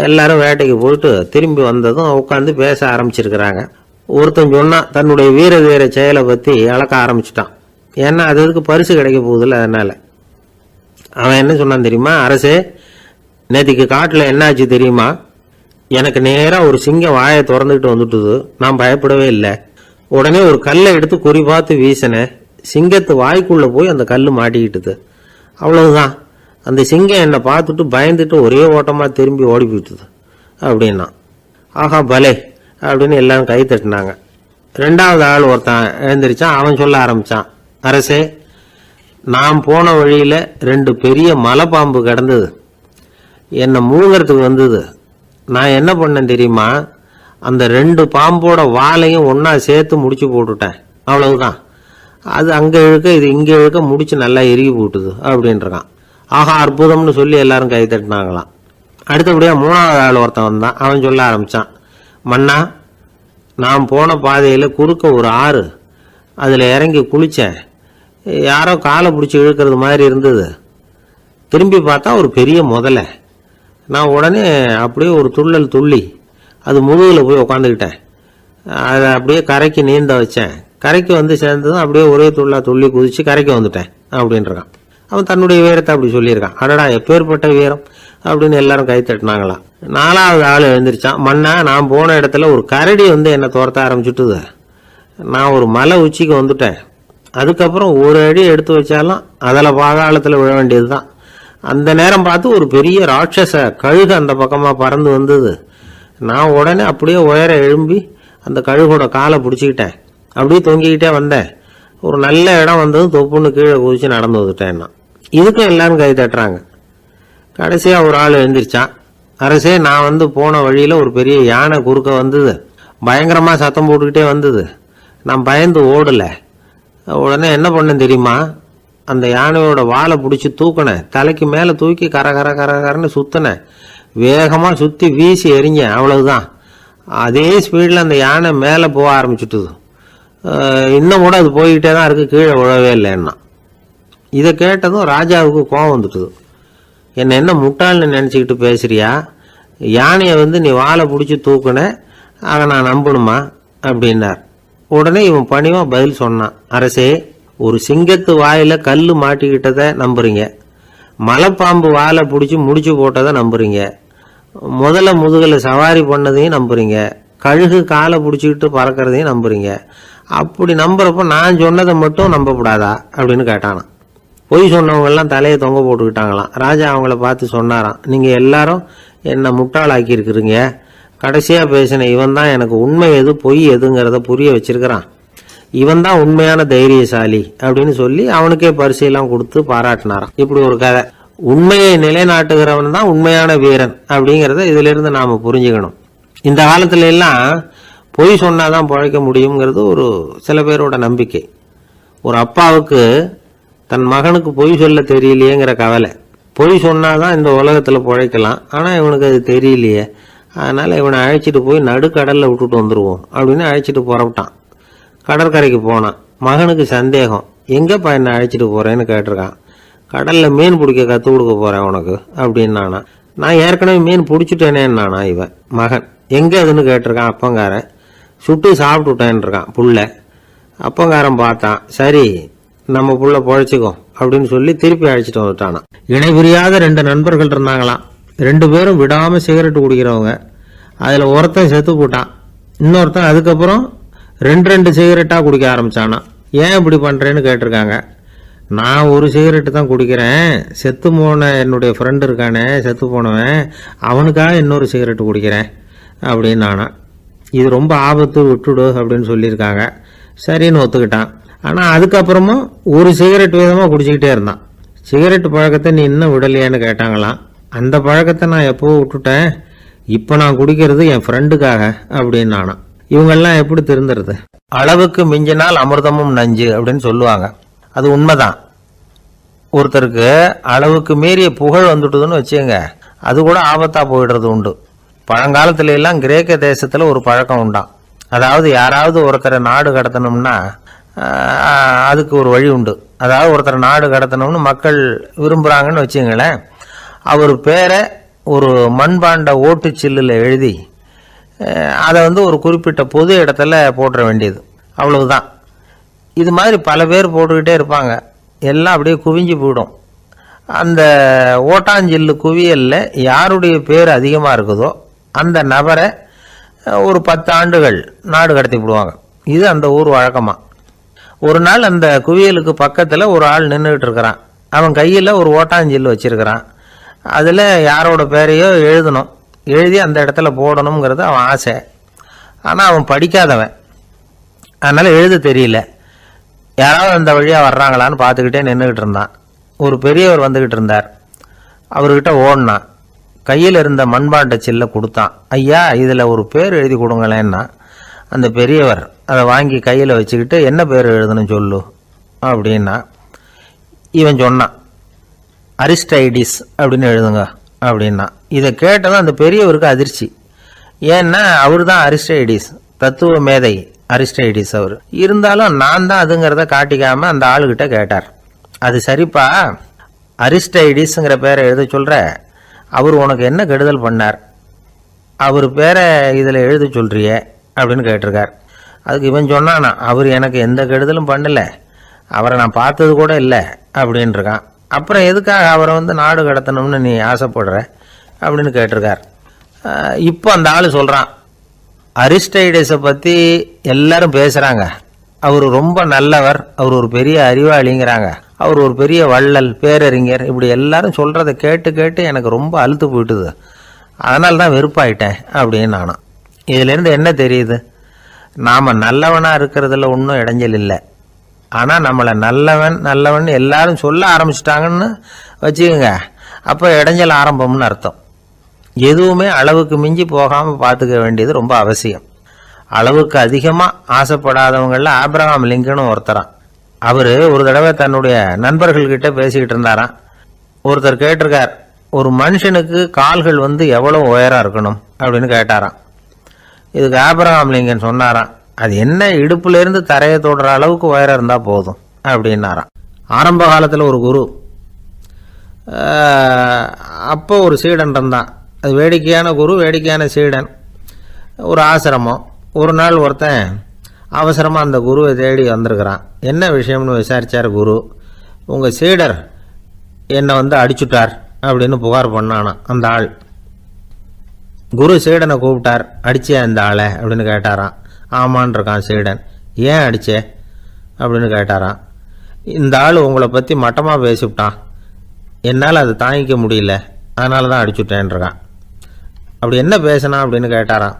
எல்லாரும் வேட்டைக்கு போயிட்டு திரும்பி வந்ததும் உட்காந்து பேச ஆரம்பிச்சிருக்கிறாங்க. ஒருத்தன் சொன்னான், தன்னுடைய வீர செயலை பற்றி அளக்க ஆரம்பிச்சிட்டான். ஏன்னா அதுக்கு பரிசு கிடைக்க போகுதில்ல, அதனால். அவன் என்ன சொன்னான் தெரியுமா? அரசே, நேற்றுக்கு காட்டில் என்னாச்சு தெரியுமா? எனக்கு நேராக ஒரு சிங்கம் வாயை திறந்துக்கிட்டு வந்துட்டுது. நான் பயப்படவே இல்லை. உடனே ஒரு கல்லை எடுத்து குறி பார்த்து வீசினேன். சிங்கத்து வாய்க்குள்ளே போய் அந்த கல் மாட்டிக்கிட்டுது. அவ்வளவுதான். அந்த சிங்கம் என்னை பார்த்துட்டு பயந்துட்டு ஒரே ஓட்டமாக திரும்பி ஓடி போயிட்டுது அப்படின்னா. ஆஹா பலே அப்படின்னு எல்லாரும் கை தட்டினாங்க. 2வது ஆள் ஒருத்தன் எழுந்திரிச்சான். அவன் சொல்ல ஆரம்பித்தான், அரசே, நான் போன வழியில் 2 பெரிய மலைப்பாம்பு கிடந்தது, என்னை மூழ்கிறதுக்கு வந்தது. நான் என்ன பண்ணேன் தெரியுமா? அந்த 2 பாம்போட வாலையும் ஒன்றா சேர்த்து முடிச்சு போட்டுட்டேன். அவ்வளவுதான். அது அங்கே இழுக்க இது இங்கே இழுக்க முடிச்சு நல்லா இறுகி போட்டுது அப்படின்றான். ஆஹா அற்புதம்னு சொல்லி எல்லாரும் கை தட்டினாங்களாம். அடுத்தபடியாக 3வது ஆள் ஒருத்தன் வந்தான். அவன் சொல்ல ஆரம்பித்தான், மன்னா, நான் போன பாதையில் குறுக்க ஒரு ஆறு, அதில் இறங்கி குளித்தேன். யாரோ காலை பிடிச்சி இழுக்கிறது மாதிரி இருந்தது. திரும்பி பார்த்தா ஒரு பெரிய முதலை. நான் உடனே அப்படியே ஒரு துள்ளல் துள்ளி அது முதுகில் போய் உக்காந்துக்கிட்டேன். அதை அப்படியே கரைக்கு நீந்த வச்சேன். கரைக்கு வந்து சேர்ந்ததும் அப்படியே ஒரே துள்ளி குதித்து கரைக்கு வந்துட்டேன் அப்படின்றான். அவன் தன்னுடைய வீரத்தை அப்படி சொல்லியிருக்கான். அடடா எப்பேற்பட்ட வீரம் அப்படின்னு எல்லாரும் கை தட்டினாங்களாம். 4வது ஆள் எழுந்திரிச்சான். மன்னா, நான் போன இடத்துல ஒரு கரடி வந்து என்னை துரத்த ஆரம்பிச்சுட்டுது. நான் ஒரு மலை உச்சிக்கு வந்துட்டேன். அதுக்கப்புறம் ஒரு அடி எடுத்து வச்சாலும் அதில் பாதாளத்தில் விழ வேண்டியது தான். அந்த நேரம் பார்த்து ஒரு பெரிய ராட்சச கழுகு அந்த பக்கமாக பறந்து வந்தது. நான் உடனே அப்படியே உயர எழும்பி அந்த கழுகோட காலை பிடிச்சிக்கிட்டேன். அப்படியே தொங்கிக்கிட்டே வந்தேன். ஒரு நல்ல இடம் வந்ததும் தொப்புன்னு கீழே குதிச்சு நடந்து வந்துட்டேன்னா. இதுக்கும் எல்லாரும் கை தட்டுறாங்க. கடைசியாக ஒரு ஆள் எழுந்திரிச்சான். அரசே, நான் வந்து போன வழியில் ஒரு பெரிய யானை குறுக்க வந்தது. பயங்கரமாக சத்தம் போட்டுக்கிட்டே வந்தது. நான் பயந்து ஓடலை. உடனே என்ன பண்ணேன் தெரியுமா? அந்த யானையோட வாலை பிடிச்சி தூக்கினேன். தலைக்கு மேலே தூக்கி கரன்னு சுற்றினேன். வேகமாக சுற்றி வீசி எறிஞ்சேன். அவ்வளவுதான். அதே ஸ்பீடில் அந்த யானை மேலே போக ஆரம்பிச்சுட்டுது. இன்னும் கூட அது போய்கிட்டே தான் இருக்குது, கீழே விழவே இல்லைன்னா. இதை கேட்டதும் ராஜாவுக்கு கோபம் வந்துட்டுது. என்ன முட்டாள்னு நினச்சிக்கிட்டு பேசுறியா? யானையை வந்து நீ வாழை பிடிச்சி தூக்குன, அதை நான் நம்பணுமா அப்படின்னார். உடனே இவன் பணிவாக பதில் சொன்னான், அரசே, ஒரு சிங்கத்து வாயில் கல் மாட்டிக்கிட்டதை நம்புறீங்க, மலைப்பாம்பு வாழை பிடிச்சி முடிச்சு போட்டதை நம்புறீங்க, முதல்ல முதுகில் சவாரி பண்ணதையும் நம்புறீங்க, கழுகு காலை பிடிச்சிக்கிட்டு பறக்கிறதையும் நம்புறீங்க. அப்படி நம்புறப்ப நான் சொன்னதை மட்டும் நம்பக்கூடாதா அப்படின்னு கேட்டானான். பொய் சொன்னவங்கெல்லாம் தலையை தொங்க போட்டுக்கிட்டாங்களாம். ராஜா அவங்கள பார்த்து சொன்னாராம், நீங்கள் எல்லாரும் என்னை முட்டாளாக்கி இருக்கிறீங்க. கடைசியாக பேசின இவன் தான் எனக்கு உண்மை எது பொய் எதுங்கிறத புரிய வச்சிருக்கிறான். இவன் தான் உண்மையான தைரியசாலி அப்படின்னு சொல்லி அவனுக்கே பரிசையெல்லாம் கொடுத்து பாராட்டினாராம். இப்படி ஒரு கதை. உண்மையை நிலைநாட்டுகிறவன் தான் உண்மையான வீரன் அப்படிங்கிறத இதிலிருந்து நாம் புரிஞ்சுக்கணும். இந்த காலத்துல எல்லாம் பொய் சொன்னாதான் பிழைக்க முடியுங்கிறது ஒரு சில பேரோட நம்பிக்கை. ஒரு அப்பாவுக்கு தன் மகனுக்கு பொய் சொல்ல தெரியலையேங்கிற கவலை. பொய் சொன்னாதான் இந்த உலகத்தில் பிழைக்கலாம், ஆனால் இவனுக்கு அது தெரியலையே, அதனால் இவனை அழைச்சிட்டு போய் நடுக்கடலில் விட்டுட்டு வந்துடுவோம் அப்படின்னு அழைச்சிட்டு புறப்பட்டான். கடற்கரைக்கு போனான். மகனுக்கு சந்தேகம், எங்கேப்பா என்னை அழைச்சிட்டு போகிறேன்னு கேட்டிருக்கான். கடலில் மீன் பிடிக்க கற்றுக் கொடுக்க போகிறேன் உனக்கு அப்படின்னானா. நான் ஏற்கனவே மீன் பிடிச்சிட்டேனேன்னானா இவன் மகன். எங்கே அதுன்னு கேட்டிருக்கான். அப்பங்காரன். சுட்டு சாப்பிட்டுட்டேன்னு இருக்கான் புள்ள. அப்பங்காரன் பார்த்தான், சரி நம்ம புள்ள பொழைச்சிக்கோ அப்படின்னு சொல்லி திருப்பி அழைச்சிட்டு வந்துட்டானா. இணை புரியாத 2 நண்பர்கள் இருந்தாங்களாம். 2 பேரும் விடாமல் சிகரெட்டு குடிக்கிறவங்க. அதில் ஒருத்தன் செத்து போட்டான். இன்னொருத்தன் அதுக்கப்புறம் 2 சிகரெட்டாக குடிக்க ஆரம்பிச்சானா. ஏன் இப்படி பண்ணுறேன்னு கேட்டிருக்காங்க. நான் ஒரு சிகரெட்டு தான் குடிக்கிறேன், செத்து போன என்னுடைய ஃப்ரெண்டு இருக்கானே செத்து போனவன், அவனுக்காக இன்னொரு சிகரெட்டு குடிக்கிறேன் அப்படின்னு நானா. இது ரொம்ப ஆபத்து, விட்டுடு அப்படின்னு சொல்லியிருக்காங்க. சரின்னு ஒத்துக்கிட்டான். ஆனால் அதுக்கப்புறமும் ஒரு சிகரெட் விதமாக குடிச்சிக்கிட்டே இருந்தான். சிகரெட்டு பழக்கத்தை நீ இன்னும் விடலையான்னு கேட்டாங்களாம். அந்த பழக்கத்தை நான் எப்போ விட்டுட்டேன், இப்போ நான் குடிக்கிறது என் ஃப்ரெண்டுக்காக அப்படின்னு நானா. இவங்கெல்லாம் எப்படி திருந்துறது? அளவுக்கு மிஞ்சினால் அமிர்தமும் நஞ்சு அப்படின்னு சொல்லுவாங்க. அது உண்மைதான். ஒருத்தருக்கு அளவுக்கு மீறிய புகழ் வந்துட்டுதுன்னு வச்சுங்க, அது கூட ஆபத்தா போயிடுறது உண்டு. பழங்காலத்துல எல்லாம் கிரேக்க தேசத்துல ஒரு பழக்கம் உண்டாம். அதாவது யாராவது ஒருத்தரை நாடு கடத்தணும்னா அதுக்கு ஒரு வழி உண்டு. அதாவது ஒருத்தரை நாடு கடத்தணும்னு மக்கள் விரும்புகிறாங்கன்னு வச்சுங்களேன், அவர் பேரை ஒரு மண்பாண்ட ஓட்டுச்சில்லில் எழுதி அதை ஒரு குறிப்பிட்ட பொது இடத்துல போட்டுற வேண்டியது, அவ்வளவுதான். இது மாதிரி பல பேர் போட்டுக்கிட்டே இருப்பாங்க. எல்லாம் அப்படியே குவிஞ்சு போயிடும். அந்த ஓட்டாஞ்சில்லு குவியலில் யாருடைய பேர் அதிகமாக இருக்குதோ அந்த நபரை ஒரு 10 ஆண்டுகள் நாடு கடத்தி விடுவாங்க. இது அந்த ஊர் வழக்கமாக. ஒரு நாள் அந்த குவியலுக்கு பக்கத்தில் ஒரு ஆள் நின்றுக்கிட்டு இருக்கிறான். அவன் கையில் ஒரு ஓட்டாஞ்சில்லு வச்சிருக்கிறான். அதில் யாரோட பேரையோ எழுதணும், எழுதி அந்த இடத்துல போடணுங்கிறது அவன் ஆசை. ஆனால் அவன் படிக்காதவன், அதனால் எழுத தெரியல. யாராவது அந்த வழியாக வர்றாங்களான்னு பார்த்துக்கிட்டே நின்றுக்கிட்டு இருந்தான். ஒரு பெரியவர் வந்துக்கிட்டு இருந்தார். அவர்கிட்ட ஓடினான். கையில் இருந்த மண்பாண்ட சில்லை கொடுத்தான். ஐயா, இதில் ஒரு பேர் எழுதி கொடுங்களேன்னா. அந்த பெரியவர் அதை வாங்கி கையில் வச்சுக்கிட்டு, என்ன பேர் எழுதணும் சொல்லு அப்படின்னா. இவன் சொன்னான், அரிஸ்டைடிஸ் அப்படின்னு எழுதுங்க அப்படின்னா. இதை கேட்டதும் அந்த பெரியவருக்கு அதிர்ச்சி. ஏன்னா அவர் தான் அரிஸ்டைடிஸ், தத்துவ மேதை அரிஸ்டைடிஸ் அவர். இருந்தாலும் நான் தான் அதுங்கிறத காட்டிக்காம அந்த ஆளுகிட்ட கேட்டார். அது சரிப்பா, அரிஸ்டைடிஸ்ங்கிற பேரை எழுத சொல்ற, அவர் உனக்கு என்ன கெடுதல் பண்ணார், அவர் பேரை இதில் எழுத சொல்றிய அப்படின்னு கேட்டிருக்கார். அதுக்கு இவன் சொன்னானா, அவர் எனக்கு எந்த கெடுதலும் பண்ணலை, அவரை நான் பார்த்தது கூட இல்லை அப்படின்ட்டுருக்கான். அப்புறம் எதுக்காக அவரை நாடு கடத்தணும்னு நீ ஆசைப்படுற அப்படின்னு கேட்டிருக்கார். இப்போ அந்த ஆள் சொல்கிறான், அரிஸ்டைடஸை பற்றி எல்லாரும் பேசுகிறாங்க, அவர் ரொம்ப நல்லவர், அவர் ஒரு பெரிய அறிவாளிங்கிறாங்க, அவர் ஒரு பெரிய வள்ளல், பேரறிஞர், இப்படி எல்லாரும் சொல்கிறத கேட்டு கேட்டு எனக்கு ரொம்ப அழுத்து போயிட்டுது, அதனால தான் வெறுப்பாயிட்டேன் அப்படின்னு நானும். இதிலேருந்து என்ன தெரியுது? நாம் நல்லவனாக இருக்கிறதுல ஒன்றும் இடைஞ்சல் இல்லை. ஆனால் நம்மளை நல்லவன் எல்லாரும் சொல்ல ஆரம்பிச்சிட்டாங்கன்னு வச்சுக்கோங்க, அப்போ இடைஞ்சல் ஆரம்பம்னு அர்த்தம். எதுவுமே அளவுக்கு மிஞ்சி போகாமல் பார்த்துக்க வேண்டியது ரொம்ப அவசியம். அளவுக்கு அதிகமாக ஆசைப்படாதவங்களில் ஆபிரகாம் லிங்கனும் ஒருத்தரான். அவர் ஒரு தடவை தன்னுடைய நண்பர்கள்கிட்ட பேசிக்கிட்டு இருந்தாராம். ஒருத்தர் கேட்டிருக்கார், ஒரு மனுஷனுக்கு கால்கள் எவ்வளோ உயரம் இருக்கணும் அப்படின்னு கேட்டாராம். இதுக்கு ஆபிரகாம் லிங்கன் சொன்னாராம், அது என்ன, இடுப்புலேருந்து தரையை தொடுற அளவுக்கு உயரம் இருந்தால் போதும் அப்படின்னாராம். ஆரம்ப காலத்தில் ஒரு குரு, அப்போ ஒரு சீடன் இருந்தான். அது வேடிக்கையான குரு, வேடிக்கையான சீடன். ஒரு ஆசிரமம். ஒரு நாள் ஒருத்தன் அவசரமாக அந்த குருவை தேடி வந்திருக்கிறான். என்ன விஷயம்னு விசாரித்தார் குரு. உங்கள் சீடர் என்னை அடிச்சுட்டார் அப்படின்னு புகார் பண்ணானா அந்த ஆள். குரு சீடனை கூப்பிட்டார். அடிச்சே அந்த ஆளை அப்படின்னு கேட்டாராம். ஆமான் இருக்கான் சீடன். ஏன் அடிச்சே அப்படின்னு கேட்டாராம். இந்த ஆள் உங்களை பற்றி மட்டமாக பேசிவிட்டான், என்னால் அதை தாங்கிக்க முடியல, அதனால தான் அடிச்சுட்டேன்றான். அப்படி என்ன பேசினா அப்படின்னு கேட்டாராம்.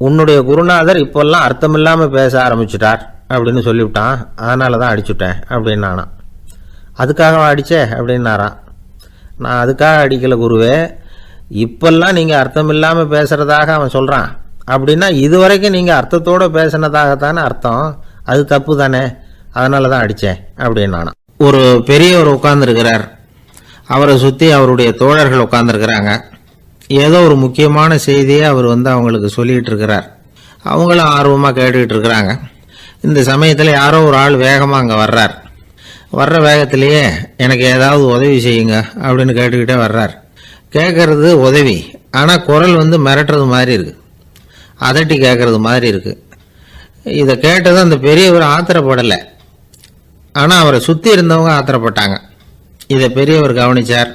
உன்னுடைய குருநாதர் இப்போல்லாம் அர்த்தமில்லாமல் பேச ஆரம்பிச்சுட்டார் அப்படின்னு சொல்லிவிட்டான், அதனால தான் அடிச்சுட்டேன் அப்படின்னு நானாம். அதுக்காக அடித்தே அப்படின்னாராம். நான் அதுக்காக அடிக்கலை குருவே, இப்பெல்லாம் நீங்கள் அர்த்தமில்லாமல் பேசுகிறதாக அவன் சொல்கிறான், அப்படின்னா இதுவரைக்கும் நீங்கள் அர்த்தத்தோடு பேசினதாகத்தானே அர்த்தம், அது தப்பு தானே, அதனால தான் அடித்தேன் அப்படின்னு நானாம். ஒரு பெரியவர் உட்கார்ந்துருக்கிறார், அவரை சுற்றி அவருடைய தோழர்கள் உட்கார்ந்துருக்கிறாங்க. ஏதோ ஒரு முக்கியமான செய்தியை அவர் அவங்களுக்கு சொல்லிகிட்டு இருக்கிறார். அவங்களும் ஆர்வமாக கேட்டுக்கிட்டு இருக்கிறாங்க. இந்த சமயத்தில் யாரோ ஒரு ஆள் வேகமாக அங்கே வர்றார். வர்ற வேகத்திலேயே எனக்கு ஏதாவது உதவி செய்யுங்க அப்படின்னு கேட்டுக்கிட்டே வர்றார். கேட்கறது உதவி, ஆனால் குரல் மிரட்டுறது மாதிரி இருக்குது, அதட்டி கேட்கறது மாதிரி இருக்குது. இதை கேட்டதும் அந்த பெரியவர் ஆத்திரப்படலை, ஆனால் அவரை சுற்றி இருந்தவங்க ஆத்திரப்பட்டாங்க. இதை பெரியவர் கவனித்தார்.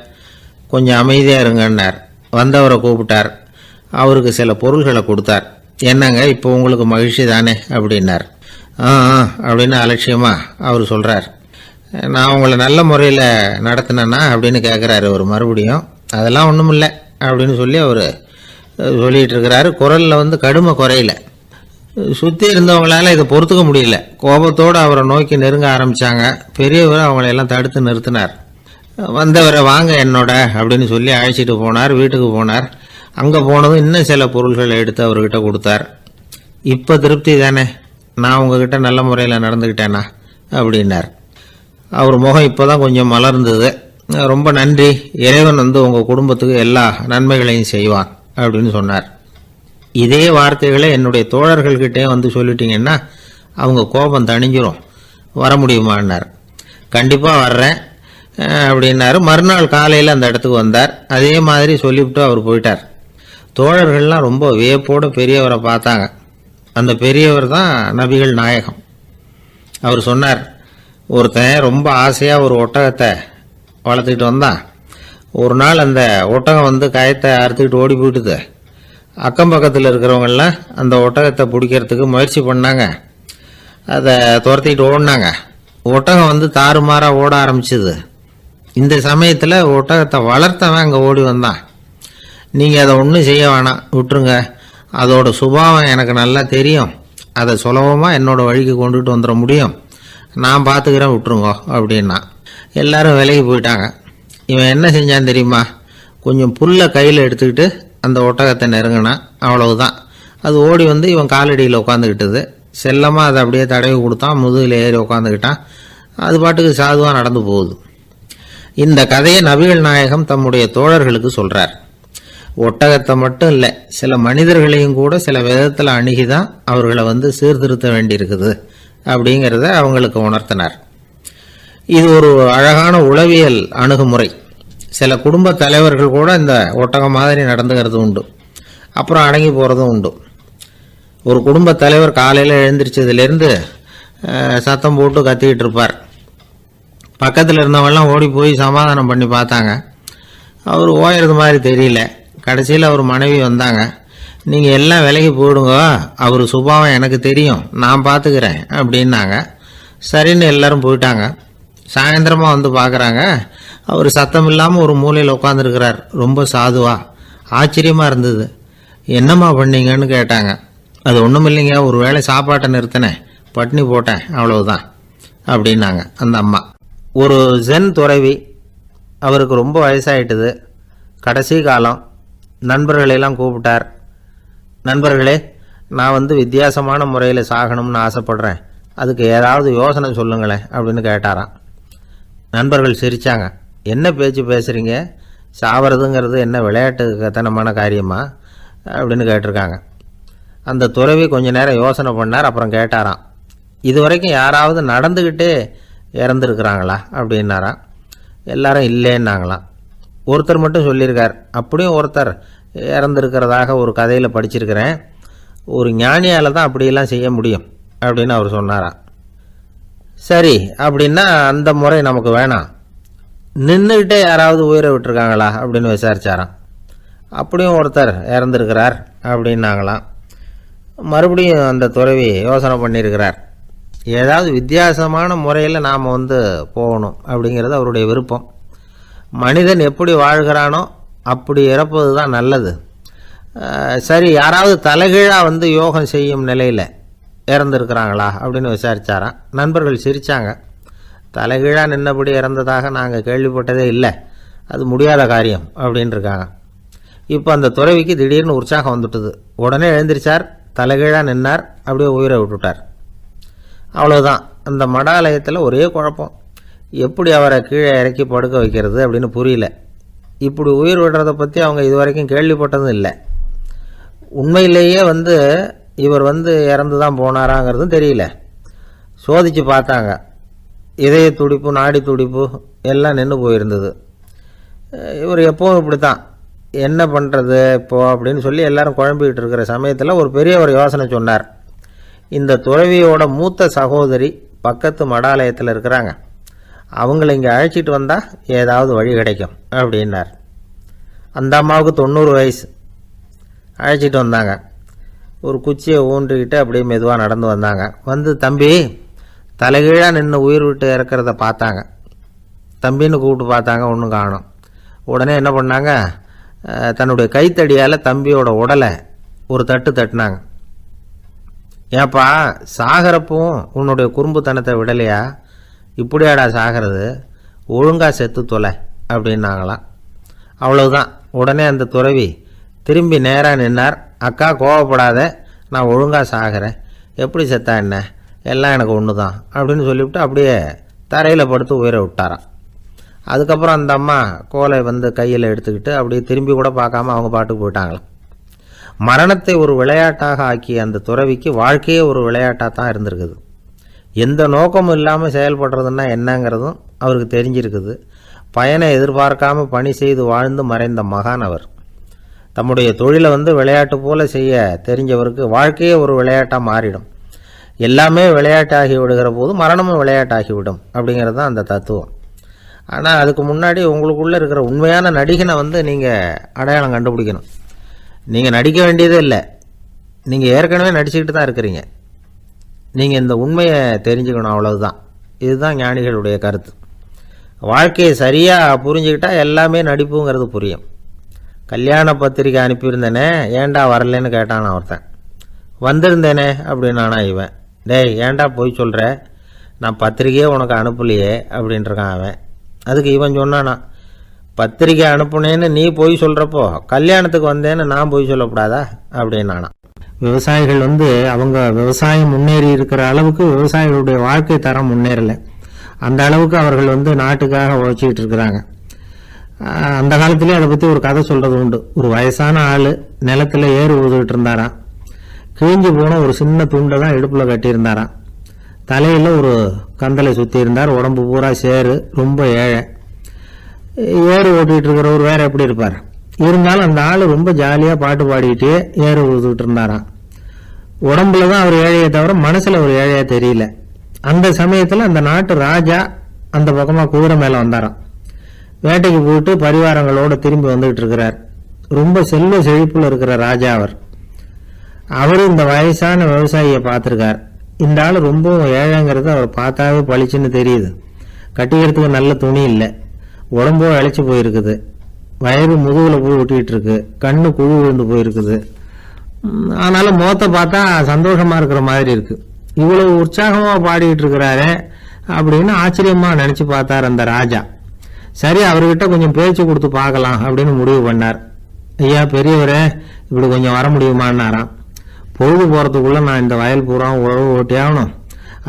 கொஞ்சம் அமைதியாக இருங்கன்னார். வந்தவரை கூப்பிட்டார், அவருக்கு சில பொருள்களை கொடுத்தார். என்னங்க இப்போ உங்களுக்கு மகிழ்ச்சி தானே அப்படின்னார். அப்படின்னு அலட்சியமாக அவர் சொல்கிறார். நான் உங்களை நல்ல முறையில் நடத்தினேன்னா அப்படின்னு கேட்குறாரு அவர் மறுபடியும். அதெல்லாம் ஒன்றும் இல்லை அப்படின்னு சொல்லி அவர் சொல்லிகிட்டு இருக்கிறாரு. குரலில் கடுமை குறையில. சுற்றி இருந்தவங்களால இதை பொறுத்துக்க முடியல. கோபத்தோடு அவரை நோக்கி நெருங்க ஆரம்பித்தாங்க. பெரியவர் அவங்களையெல்லாம் தடுத்து நிறுத்தினார். வந்தவரை வாங்க என்னோட அப்படின்னு சொல்லி அழைச்சிட்டு போனார். வீட்டுக்கு போனார். அங்கே போனதும் இன்னும் சில பொருள்களை எடுத்து அவர்கிட்ட கொடுத்தார். இப்போ திருப்தி தானே, நான் உங்ககிட்ட நல்ல முறையில் நடந்துக்கிட்டேனா அப்படின்னார். அவர் முகம் இப்போ தான் கொஞ்சம் மலர்ந்தது. ரொம்ப நன்றி, இறைவன் உங்கள் குடும்பத்துக்கு எல்லா நன்மைகளையும் செய்வான் அப்படின்னு சொன்னார். இதே வார்த்தைகளை என்னுடைய தோழர்கள்கிட்டே சொல்லிட்டீங்கன்னா அவங்க கோபம் தணிஞ்சிரும், வர முடியுமான்னார். கண்டிப்பாக வர்றேன் அப்படின்னாரு. மறுநாள் காலையில் அந்த இடத்துக்கு வந்தார். அதே மாதிரி சொல்லிவிட்டு அவர் போயிட்டார். தோழர்கள்லாம் ரொம்ப வியப்போடு பெரியவரை பார்த்தாங்க. அந்த பெரியவர் தான் நபிகள் நாயகம். அவர் சொன்னார், ஒருத்தன் ரொம்ப ஆசையாக ஒரு ஒட்டகத்தை வளர்த்துக்கிட்டு வந்தான். ஒரு நாள் அந்த ஒட்டகம் கயத்தை அறுத்துக்கிட்டு ஓடி போயிட்டுது. அக்கம் பக்கத்தில் இருக்கிறவங்கெல்லாம் அந்த ஒட்டகத்தை பிடிக்கிறதுக்கு முயற்சி பண்ணாங்க. அதை துரத்திக்கிட்டு ஓடினாங்க. ஒட்டகம் தாறுமாறாக ஓட ஆரம்பிச்சிது. இந்த சமயத்தில் ஒட்டகத்தை வளர்த்தவன் அங்கே ஓடி வந்தான். நீங்கள் அதை ஒன்றும் செய்ய வேணாம், விட்டுருங்க, அதோட சுபாவம் எனக்கு நல்லா தெரியும், அதை சுலபமாக என்னோட வழிக்கு கொண்டுட்டு வந்துட முடியும், நான் பார்த்துக்கிறேன், விட்டுருங்கோ அப்படின்னா. எல்லாரும் விலகி போயிட்டாங்க. இவன் என்ன செஞ்சான் தெரியுமா? கொஞ்சம் புல்லை கையில் எடுத்துக்கிட்டு அந்த ஒட்டகத்தை நெருங்கினான். அவ்வளவுதான். அது ஓடி இவன் காலடியில் உட்காந்துக்கிட்டது. செல்லமாக அதை அப்படியே தடவி கொடுத்தான். முதுகில் ஏறி உட்காந்துக்கிட்டான். அது பாட்டுக்கு சாதுவாக நடந்து போகுது. இந்த கதையை நபிகள் நாயகம் தம்முடைய தோழர்களுக்கு சொல்கிறார். ஒட்டகத்தை மட்டும் இல்லை, சில மனிதர்களையும் கூட சில விதத்தில் அணுகி தான் அவர்களை சீர்திருத்த வேண்டியிருக்குது அப்படிங்கிறத அவங்களுக்கு உணர்த்தினார். இது ஒரு அழகான உளவியல் அணுகுமுறை. சில குடும்ப தலைவர்கள் கூட இந்த ஒட்டகம் மாதிரி நடந்துக்கிறது உண்டு, அப்புறம் அடங்கி போகிறதும் உண்டு. ஒரு குடும்ப தலைவர் காலையில் எழுந்திரிச்சதுலேருந்து சத்தம் போட்டு கத்திக்கிட்டு இருப்பார். பக்கத்தில் இருந்தவங்கெல்லாம் ஓடி போய் சமாதானம் பண்ணி பார்த்தாங்க. அவர் ஓயறது மாதிரி தெரியல. கடைசியில் அவர் மனைவி வந்தாங்க. நீங்கள் எல்லாம் விலகி போயிடுங்க, அவர் சுபாவம் எனக்கு தெரியும், நான் பார்த்துக்கிறேன் அப்படின்னாங்க. சரின்னு எல்லாரும் போயிட்டாங்க. சாயந்தரமாக பார்க்குறாங்க, அவர் சத்தம் இல்லாமல் ஒரு மூலையில் உட்காந்துருக்கிறார். ரொம்ப சாதுவா. ஆச்சரியமாக இருந்தது. என்னம்மா பண்ணீங்கன்னு கேட்டாங்க. அது ஒன்றும் இல்லைங்க, ஒரு வேளை சாப்பாட்டை நிறுத்தினேன், பட்னி போட்டேன், அவ்வளவுதான் அப்படின்னாங்க அந்த அம்மா. ஒரு ஜென் துறவி, அவருக்கு ரொம்ப வயசாயிட்டுது, கடைசி காலம். நண்பர்களெல்லாம் கூப்பிட்டார். நண்பர்களே, நான் வித்தியாசமான முறையில் சாகணும்னு ஆசைப்படுறேன், அதுக்கு ஏதாவது யோசனை சொல்லுங்களேன் அப்படின்னு கேட்டாராம். நண்பர்கள் சிரித்தாங்க. என்ன பேச்சு பேசுகிறீங்க, சாவறதுங்கிறது என்ன விளையாட்டு கத்தனமான காரியமா அப்படின்னு கேட்டிருக்காங்க. அந்த துறவி கொஞ்ச நேரம் யோசனை பண்ணார். அப்புறம் கேட்டாராம், இது வரைக்கும் யாராவது நடந்துக்கிட்டே இறந்துருக்குறாங்களா அப்படின்னாராம். எல்லாரும் இல்லைன்னாங்களாம். ஒருத்தர் மட்டும் சொல்லியிருக்கார், அப்படியும் ஒருத்தர் இறந்துருக்கிறதாக ஒரு கதையில் படிச்சிருக்கிறேன், ஒரு ஞானியால் தான் அப்படியெல்லாம் செய்ய முடியும் அப்படின்னு அவர் சொன்னாராம். சரி, அப்படின்னா அந்த முறை நமக்கு வேணாம், நின்றுக்கிட்டே யாராவது உயிரை விட்டுருக்காங்களா அப்படின்னு விசாரிச்சாராம். அப்படியும் ஒருத்தர் இறந்துருக்கிறார் அப்படின்னாங்களாம். மறுபடியும் அந்த துறவி யோசனை பண்ணியிருக்கிறார், ஏதாவது வித்தியாசமான முறையில் நாம் போகணும் அப்படிங்கிறது அவருடைய விருப்பம். மனிதன் எப்படி வாழ்கிறானோ அப்படி இறப்பது தான் நல்லது. சரி, யாராவது தலைகீழாக யோகம் செய்யும் நிலையில் இறந்துருக்கிறாங்களா அப்படின்னு விசாரித்தாராம். நண்பர்கள் சிரித்தாங்க. தலைகீழாக நின்னபடி இறந்ததாக நாங்கள் கேள்விப்பட்டதே இல்லை, அது முடியாத காரியம் அப்படின்ட்டுருக்காங்க. இப்போ அந்த துறவிக்கு திடீர்னு உற்சாகம் வந்துட்டுது. உடனே எழுந்திரிச்சார், தலைகீழாக நின்னார், அப்படியே உயிரை விட்டுட்டார். அவ்வளோதான். அந்த மடாலயத்தில் ஒரே குழப்பம். எப்படி அவரை கீழே இறக்கி படுக்க வைக்கிறது அப்படின்னு புரியல. இப்படி உயிர் விடுறதை பற்றி அவங்க இதுவரைக்கும் கேள்விப்பட்டதும் இல்லை. உண்மையிலேயே இவர் இறந்து தான் போனாராங்கிறதும் தெரியல. சோதித்து பார்த்தாங்க. இதய துடிப்பு, நாடி துடிப்பு எல்லாம் நின்று போயிருந்தது. இவர் எப்பவும் இப்படி தான், என்ன பண்ணுறது இப்போது அப்படின்னு சொல்லி எல்லாரும் குழம்பிக்கிட்டு இருக்கிற சமயத்தில் ஒரு பெரியவர் யோசனை சொன்னார். இந்த துறவியோட மூத்த சகோதரி பக்கத்து மடாலயத்தில் இருக்கிறாங்க, அவங்கள இங்கே அழைச்சிட்டு வந்தால் ஏதாவது வழி கிடைக்கும் அப்படின்னார். அந்த அம்மாவுக்கு 90 வயசு. அழைச்சிட்டு வந்தாங்க. ஒரு குச்சியை ஊன்றிக்கிட்டு அப்படியே மெதுவாக நடந்து வந்தாங்க. தம்பி, தலைகீழாக நின்று உயிர் விட்டு இறக்கிறத பார்த்தாங்க. தம்பின்னு கூப்பிட்டு பார்த்தாங்க, ஒன்றும் காணோம். உடனே என்ன பண்ணாங்க, தன்னுடைய கைத்தடியால் தம்பியோட உடலை ஒரு தட்டு தட்டினாங்க. ஏப்பா, சாகிறப்பவும் உன்னுடைய குறும்புத்தனத்தை விடலையா? இப்படியாடா சாகிறது, ஒழுங்காக செத்து தொலை அப்படின்னாங்களாம். அவ்வளவுதான். உடனே அந்த துறவி திரும்பி நேராக நின்னார். அக்கா, கோவப்படாத, நான் ஒழுங்காக சாகிறேன், எப்படி செத்தா என்ன, எல்லாம் எனக்கு ஒன்று தான் அப்படின்னு சொல்லிவிட்டு அப்படியே தரையில் படுத்து உயிரை விட்டாராம். அதுக்கப்புறம் அந்த அம்மா கோலை கையில் எடுத்துக்கிட்டு அப்படியே திரும்பி கூட பார்க்காம அவங்க பாட்டுக்கு போயிட்டாங்களாம். மரணத்தை ஒரு விளையாட்டாக ஆக்கிய அந்த துறவிக்கு வாழ்க்கையே ஒரு விளையாட்டாக தான் இருந்திருக்குது. எந்த நோக்கமும் இல்லாமல் செயல்படுறதுன்னா என்னங்கிறதும் அவருக்கு தெரிஞ்சிருக்குது. பயனை எதிர்பார்க்காமல் பணி செய்து வாழ்ந்து மறைந்த மகான் அவர். தம்முடைய தொழிலை விளையாட்டு போல செய்ய தெரிஞ்சவருக்கு வாழ்க்கையே ஒரு விளையாட்டாக மாறிடும். எல்லாமே விளையாட்டாகி விடுகிற போது மரணமும் விளையாட்டாகிவிடும் அப்படிங்கிறது தான் அந்த தத்துவம். ஆனால் அதுக்கு முன்னாடி உங்களுக்குள்ளே இருக்கிற உண்மையான நடிகனை நீங்கள் அடையாளம் கண்டுபிடிக்கணும். நீங்கள் நடிக்க வேண்டியதே இல்லை, நீங்கள் ஏற்கனவே நடிச்சுக்கிட்டு தான் இருக்கிறீங்க. நீங்கள் இந்த உண்மையை தெரிஞ்சுக்கணும், அவ்வளவுதான். இதுதான் ஞானிகளுடைய கருத்து. வாழ்க்கையை சரியாக புரிஞ்சுக்கிட்டால் எல்லாமே நடிப்புங்கிறது புரியும். கல்யாண பத்திரிக்கை அனுப்பியிருந்தேனே, ஏன்டா வரலன்னு கேட்டான் ஒருத்தன். வந்திருந்தேனே அப்படின்னானா இவன். டேய், ஏன்டா போய் சொல்கிற, நான் பத்திரிக்கையே உனக்கு அனுப்பலையே அப்படின்ட்டுருக்கான் அவன். அதுக்கு இவன் சொன்னானா, பத்திரிக்கை அனுப்புனேன்னு நீ போய் சொல்கிறப்போ கல்யாணத்துக்கு வந்தேன்னு நான் போய் சொல்லக்கூடாதா அப்படின்னானா. விவசாயிகள் அவங்க விவசாயம் முன்னேறி இருக்கிற அளவுக்கு விவசாயிகளுடைய வாழ்க்கை தரம் முன்னேறலை. அந்த அளவுக்கு அவர்கள் நாட்டுக்காக உழைச்சிக்கிட்டு இருக்கிறாங்க. அந்த காலத்திலே அதை பற்றி ஒரு கதை சொல்கிறது உண்டு. ஒரு வயசான ஆள் நிலத்தில் ஏறு ஊதுகிட்டு இருந்தாராம். கிழிஞ்சு போன ஒரு சின்ன துண்டை தான் இடுப்பில் கட்டியிருந்தாராம். தலையில் ஒரு கந்தலை சுற்றி இருந்தார். உடம்பு பூரா சேரு, ரொம்ப ஏழை. ஏறு ஓட்டிகிட்டு இருக்கிறவர் வேறு எப்படி இருப்பார்? இருந்தாலும் அந்த ஆள் ரொம்ப ஜாலியாக பாட்டு பாடிக்கிட்டே ஏறு ஊதுகிட்டு இருந்தாராம். உடம்புல தான் அவர் ஏழையை தவிர மனசில் ஒரு ஏழையாக தெரியல. அந்த சமயத்தில் அந்த நாட்டு ராஜா அந்த பக்கமாக குதிரை மேலே வந்தாராம். வேட்டைக்கு போயிட்டு பரிவாரங்களோடு திரும்பி வந்துகிட்டு இருக்கிறார். ரொம்ப செல்வ செழிப்புல இருக்கிற ராஜா அவர். அவரு இந்த வயசான விவசாயியை பார்த்துருக்கார். இந்த ஆள் ரொம்பவும் ஏழைங்கிறது அவர் பார்த்தாவே பளிச்சுன்னு தெரியுது. கட்டிக்கிறதுக்கு நல்ல துணி இல்லை, உடம்போ இழைச்சி போயிருக்குது, வயது முதுகில் போய் ஒட்டிகிட்டு இருக்கு, கண்ணு குழு விழுந்து போயிருக்குது. ஆனாலும் முகத்தை பார்த்தா சந்தோஷமா இருக்கிற மாதிரி இருக்கு. இவ்வளவு உற்சாகமா பாடிக்கிட்டு இருக்கிறாரு அப்படின்னு ஆச்சரியமா நினைச்சு பார்த்தார் அந்த ராஜா. சரி, அவர்கிட்ட கொஞ்சம் பேச்சு கொடுத்து பார்க்கலாம் அப்படின்னு முடிவு பண்ணார். ஐயா பெரியவரே, இப்படி கொஞ்சம் வர முடியுமான்னாராம். பொழுது போகிறதுக்குள்ளே நான் இந்த வயல் பூரா உழவு ஓட்டி ஆகணும்,